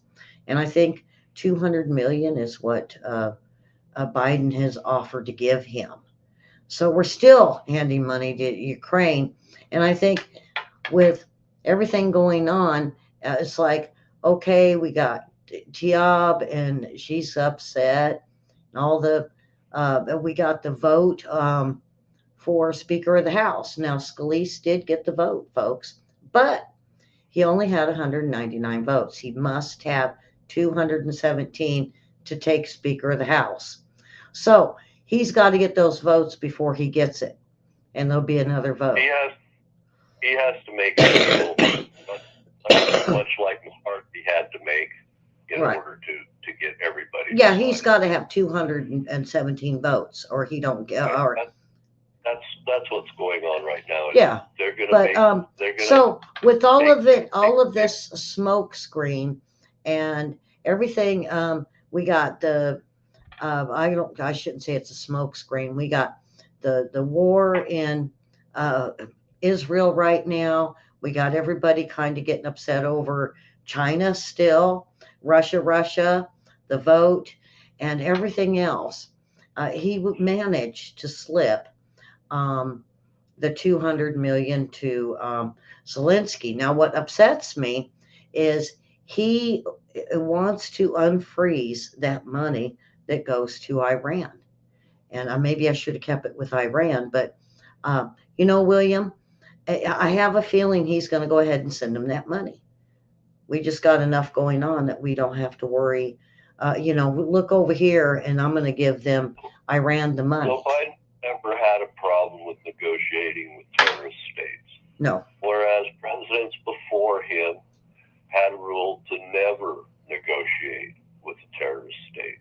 And I think 200 million is what Biden has offered to give him. So we're still handing money to Ukraine. And I think with everything going on, it's like, okay, we got Jihad and she's upset. And all we got the vote for Speaker of the House. Now, Scalise did get the vote, folks, but he only had 199 votes. He must have 217 to take Speaker of the House. So he's got to get those votes before he gets it, and there'll be another vote. He has to make it much like McCarthy had to make in order to get everybody. Yeah, he's got to have 217 votes, or he don't get. Right. Or that's what's going on right now. Yeah, they're gonna. So with all of it, all of this smoke screen and everything, we got the. I shouldn't say it's a smoke screen. We got the war in Israel right now. We got everybody kind of getting upset over China still, Russia, the vote, and everything else. He managed to slip the 200 million to Zelensky. Now, what upsets me is he wants to unfreeze that money that goes to Iran. And maybe I should have kept it with Iran, but William, I have a feeling he's going to go ahead and send them that money. We just got enough going on that we don't have to worry. Look over here, and I'm going to give them Iran the money. Joe Biden never had a problem with negotiating with terrorist states. No. Whereas presidents before him had ruled to never negotiate with a terrorist state.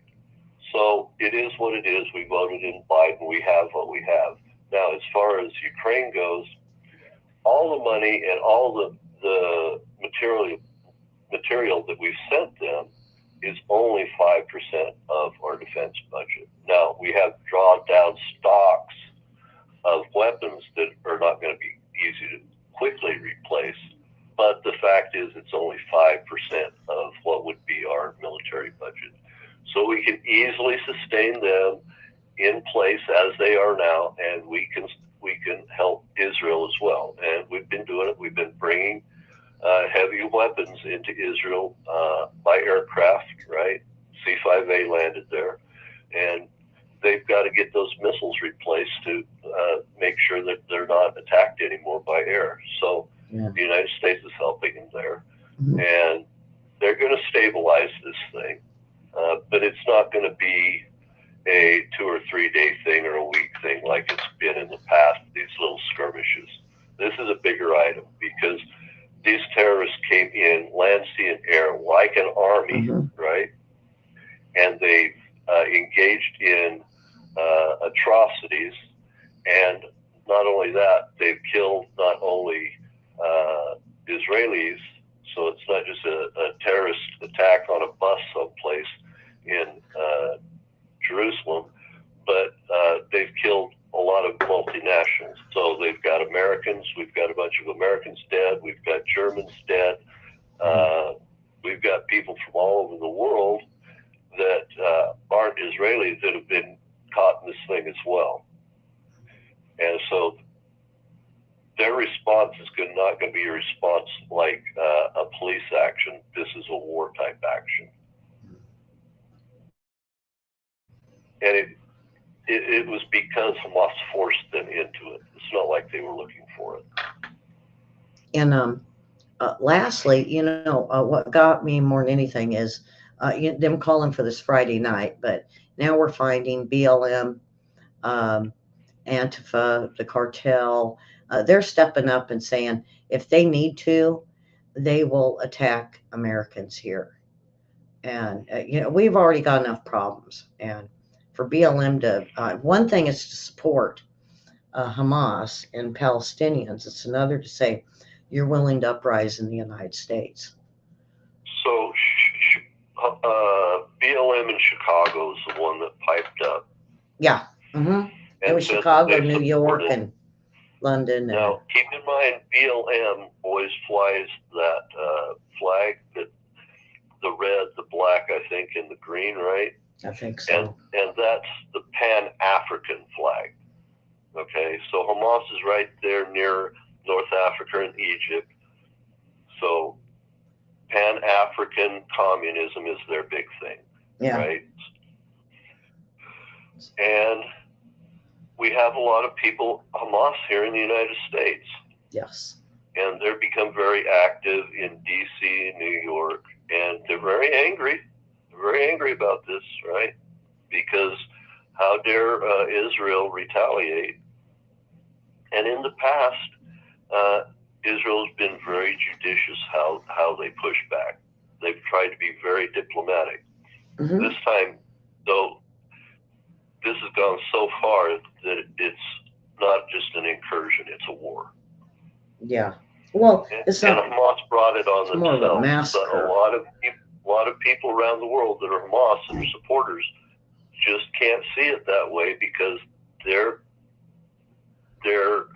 So it is what it is. We voted in Biden. We have what we have. Now, as far as Ukraine goes, all the money and all the material that we've sent them is only 5% of our defense budget. Now, we have drawn down stocks of weapons that are not going to be easy to quickly replace, but the fact is it's only 5% of what would be our military budget. So we can easily sustain them in place as they are now, and we can help Israel as well. And we've been doing it. We've been bringing heavy weapons into Israel by aircraft, right? C-5A landed there, and they've got to get those missiles replaced to make sure that they're not attacked anymore by air. So the United States is helping them there, and they're going to stabilize this thing, but it's not going to be a 2 or 3 day thing or a week thing like it's been in the past, these little skirmishes. This is a bigger item because these terrorists came in land, sea, and air like an army, right? And they've engaged in atrocities. And not only that, they've killed not only Israelis, so it's not just a terrorist attack on a bus someplace in Jerusalem, but they've killed a lot of multinationals. So they've got Americans, we've got a bunch of Americans dead, we've got Germans dead, we've got people from all over the world that aren't Israelis that have been caught in this thing as well. And so their response is not going to be a response like a police action. This is a war type action. And it was because Hamas forced them into it. It's not like they were looking for it. And lastly, what got me more than anything is them calling for this Friday night, but now we're finding BLM, Antifa, the cartel, they're stepping up and saying if they need to, they will attack Americans here. And, we've already got enough problems. And for BLM to, one thing is to support Hamas and Palestinians. It's another to say you're willing to uprise in the United States. So BLM in Chicago is the one that piped up. Yeah. It was Chicago, New York, and London. Now, keep in mind, BLM always flies that flag, that the red, the black, I think, and the green, right? I think so. And that's the Pan-African flag. Okay, so Hamas is right there near North Africa and Egypt. So Pan-African communism is their big thing, Yeah. right? And we have a lot of people, Hamas, here in the United States. Yes. And they've become very active in D.C., New York, and they're very angry. They're very angry about this, right? Because how dare Israel retaliate? And in the past, Israel's been very judicious how they push back. They've tried to be very diplomatic. Mm-hmm. This time, though, this has gone so far that it's not just an incursion, it's a war. Yeah. Well, it's not. And Hamas brought it on it's more of a themselves. massacre. A lot of people around the world that are Hamas and their supporters just can't see it that way because they're through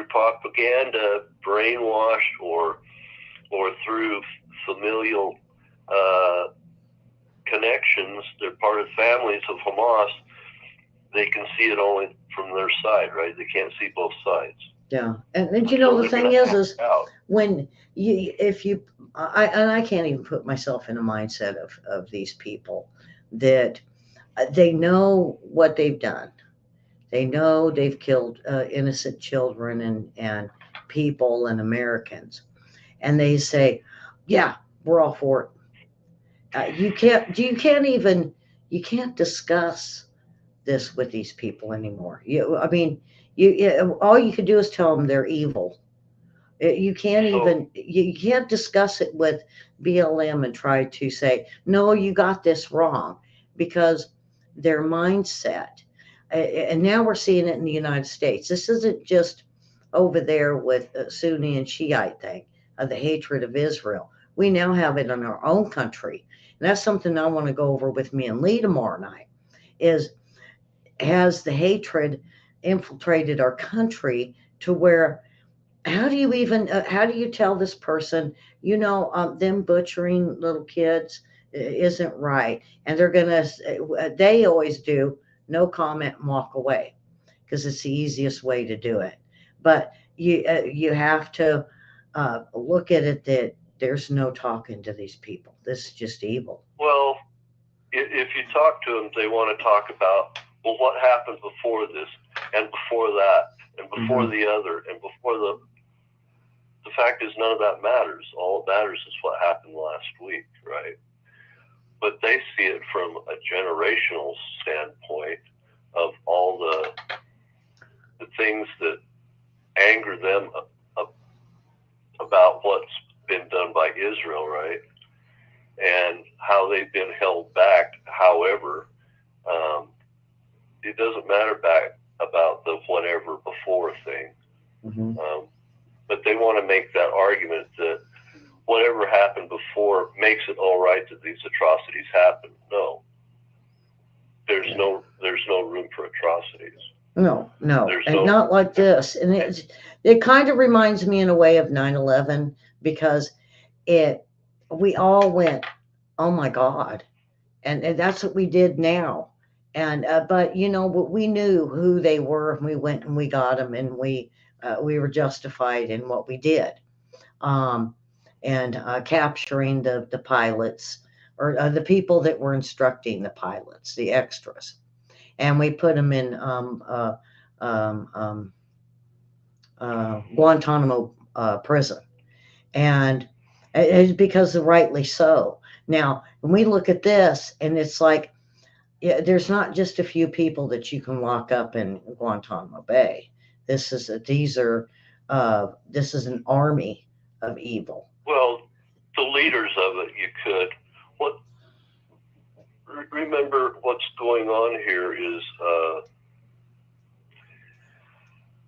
propaganda, brainwashed, or through familial connections. They're part of families of Hamas. They can see it only from their side, right? They can't see both sides. Yeah, and you know So the thing is when I can't even put myself in a mindset of these people that they know what they've done. They know they've killed innocent children and people and Americans, and they say, "Yeah, we're all for it." You can't discuss this with these people anymore. I mean, all you can do is tell them they're evil. You can't discuss it with BLM and try to say, no, you got this wrong, because their mindset, and now we're seeing it in the United States. This isn't just over there with Sunni and Shiite thing, the hatred of Israel. We now have it in our own country. And that's something I want to go over with me and Lee tomorrow night is, has the hatred infiltrated our country to where how do you tell this person, them butchering little kids isn't right, and they always do no comment and walk away because it's the easiest way to do it. But you have to look at it that there's no talking to these people. This is just evil. Well, if you talk to them, they want to talk about, well, what happened before this and before that and before the other and before the fact is none of that matters. All that matters is what happened last week, right? But they see it from a generational standpoint of all the things that anger them about what's been done by Israel, right? And how they've been held back. However, it doesn't matter back about the whatever before thing. But they want to make that argument that whatever happened before makes it all right that these atrocities happen. No, there's no room for atrocities. No, and not like this. And it kind of reminds me in a way of 9/11 because we all went, oh my God, and that's what we did now. And but but we knew who they were, and we went and we got them, and we were justified in what we did, and capturing the pilots or the people that were instructing the pilots, the extras, and we put them in um, um, Guantanamo prison, and it's because rightly so. Now, when we look at this, and it's like, yeah, there's not just a few people that you can lock up in Guantanamo Bay. This is an army of evil. Well, the leaders of it, you could. Remember what's going on here is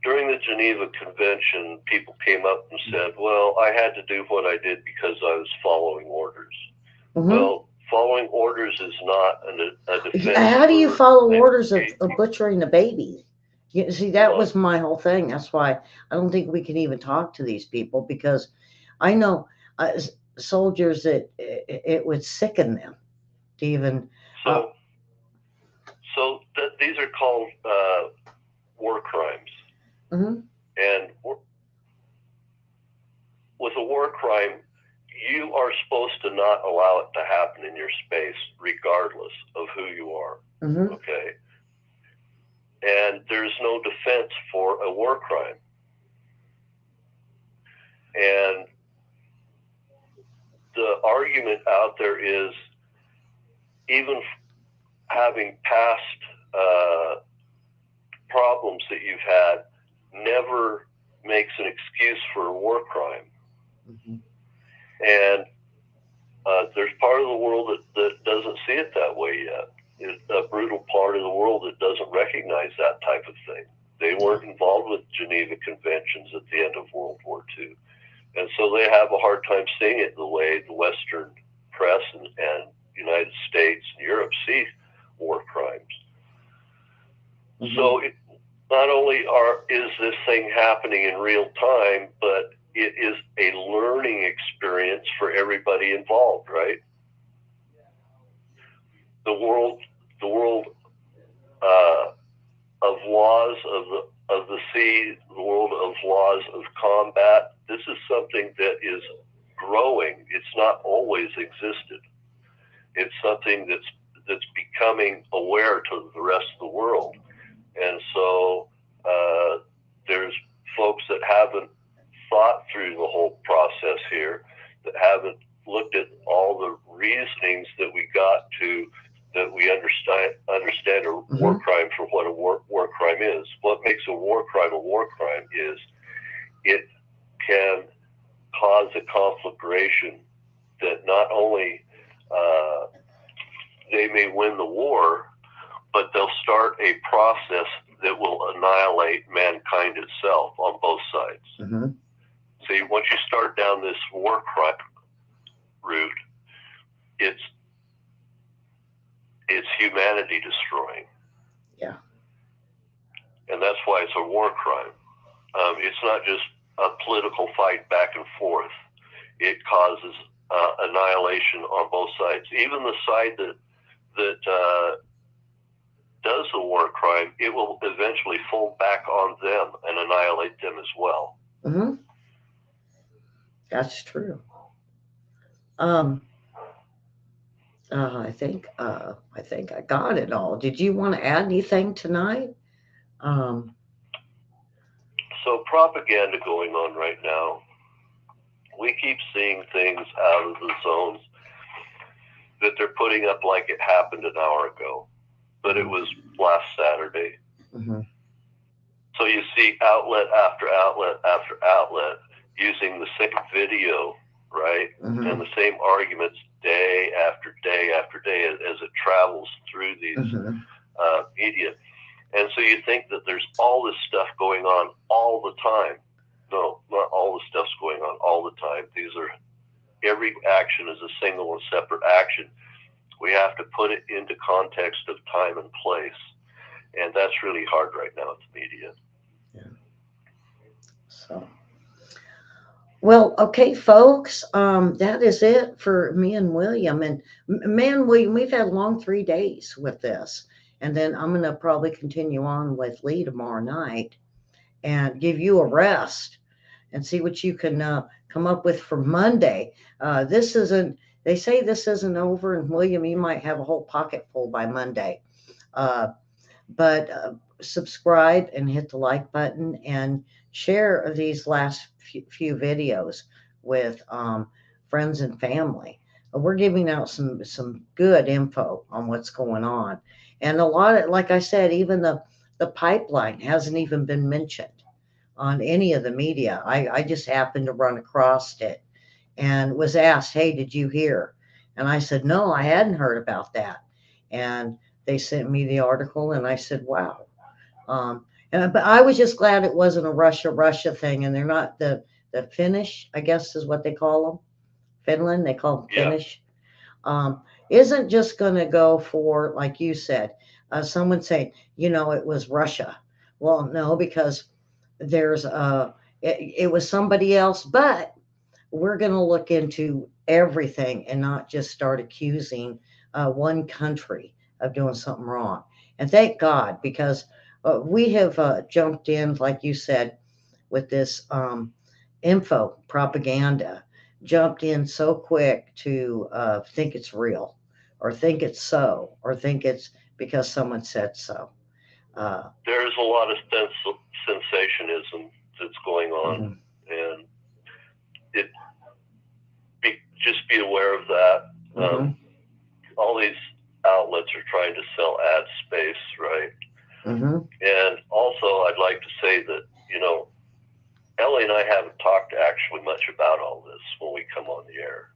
during the Geneva Convention, people came up and said, well, I had to do what I did because I was following orders. Well, following orders is not a defense. How do you follow orders of butchering a baby? See, that was my whole thing. That's why I don't think we can even talk to these people, because I know soldiers that it would sicken them to even. So these are called war crimes. Mm-hmm. And with a war crime, you are supposed to not allow it to happen in your space, regardless of who you are. Mm-hmm. Okay? And there's no defense for a war crime. And the argument out there is, even having past problems that you've had never makes an excuse for a war crime. Mm-hmm. And there's part of the world that doesn't see it that way yet. It's a brutal part of the world that doesn't recognize that type of thing. They weren't involved with Geneva Conventions at the end of World War II. And so they have a hard time seeing it the way the Western press and United States and Europe see war crimes. Mm-hmm. So it, not only is this thing happening in real time, but it is a learning experience for everybody involved, right? The world of laws of the sea, the world of laws of combat. This is something that is growing. It's not always existed. It's something that's becoming aware to the rest of the world. And so there's folks that haven't thought through the whole process here, that haven't looked at all the reasonings that we got to, that we understand a war crime for what a war crime is. What makes a war crime is it can cause a conflagration that not only they may win the war, but they'll start a process that will annihilate mankind itself on both sides. Mm-hmm. See, once you start down this war crime route, it's humanity destroying. Yeah. And that's why it's a war crime. It's not just a political fight back and forth. It causes annihilation on both sides. Even the side that does the war crime, it will eventually fall back on them and annihilate them as well. Mm-hmm. That's true. I think I got it all. Did you want to add anything tonight? So propaganda going on right now. We keep seeing things out of the zones that they're putting up like it happened an hour ago, but it was last Saturday. Mm-hmm. So you see outlet after outlet after outlet using the same video, right? Mm-hmm. And the same arguments day after day after day as it travels through these media. And so you think that there's all this stuff going on all the time. No, not all the stuff's going on all the time. Every action is a single and separate action. We have to put it into context of time and place. And that's really hard right now with the media. Yeah. So, well, okay, folks, that is it for me and William. And man, we've had a long 3 days with this. And then I'm going to probably continue on with Lee tomorrow night and give you a rest and see what you can come up with for Monday. They say this isn't over, and William, you might have a whole pocket full by Monday. But subscribe and hit the like button and share these last few videos with friends and family. We're giving out some good info on what's going on. And a lot of, like I said, even the pipeline hasn't even been mentioned on any of the media. I just happened to run across it and was asked, hey, did you hear? And I said, no, I hadn't heard about that. And they sent me the article and I said, wow. But I was just glad it wasn't a Russia thing. And they're not the Finnish, I guess is what they call them. Finland, they call them Finnish. Isn't just going to go for, like you said, someone saying, it was Russia. Well, no, because there's it was somebody else, but we're going to look into everything and not just start accusing one country of doing something wrong. And thank God, because We have jumped in, like you said, with this info propaganda, jumped in so quick to think it's real, or think it's so, or think it's because someone said so. There's a lot of sensationism that's going on, Mm-hmm. and just be aware of that. Mm-hmm. All these outlets are trying to sell ad space, right? Mm-hmm. And also, I'd like to say that, Elly and I haven't talked actually much about all this when we come on the air.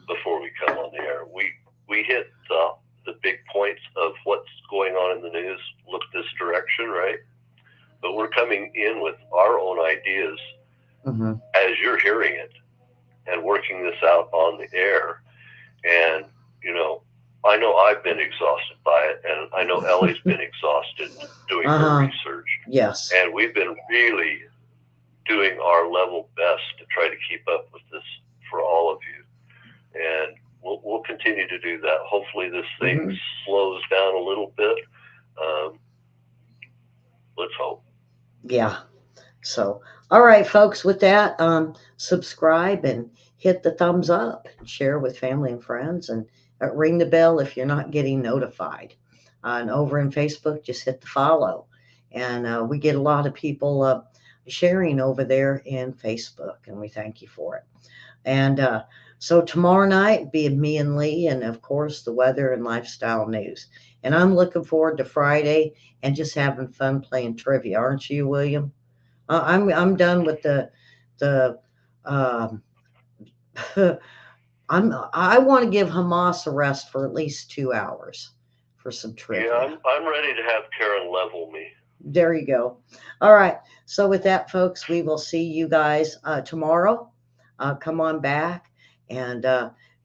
Before we come on the air, we hit the big points of what's going on in the news. Look this direction, right? But we're coming in with our own ideas Mm-hmm. as you're hearing it and working this out on the air. And, I know I've been exhausted by it, and I know Elly's been exhausted doing her research. Yes. And we've been really doing our level best to try to keep up with this for all of you. And we'll continue to do that. Hopefully this thing slows down a little bit. Let's hope. Yeah. So, all right, folks, with that, subscribe and hit the thumbs up and share with family and friends, and ring the bell if you're not getting notified. And over in Facebook, just hit the follow. And we get a lot of people sharing over there in Facebook, and we thank you for it. And so tomorrow night, be me and Lee, and of course, the weather and lifestyle news. And I'm looking forward to Friday and just having fun playing trivia, aren't you, William? I'm done with the um, I want to give Hamas a rest for at least 2 hours for some trivia. Yeah, I'm ready to have Karen level me. There you go. All right. So with that, folks, we will see you guys tomorrow. Come on back, and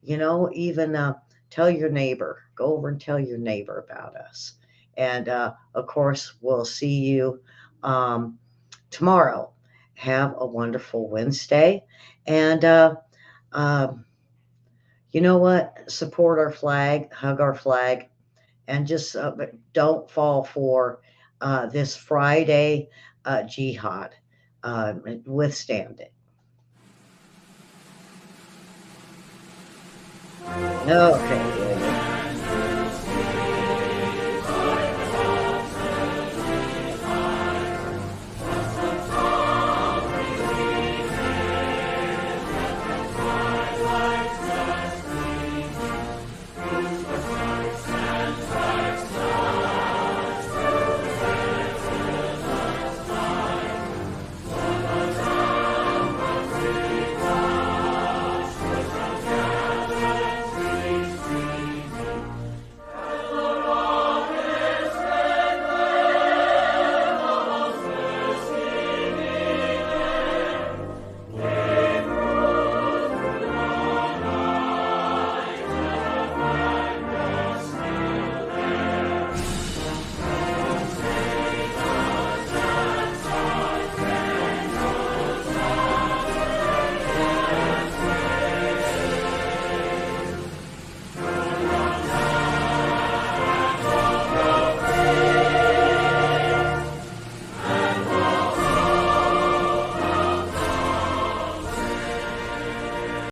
even tell your neighbor. Go over and tell your neighbor about us. And of course, we'll see you tomorrow. Have a wonderful Wednesday. And you know what? Support our flag, hug our flag, and just don't fall for this Friday jihad. Withstand it. Okay.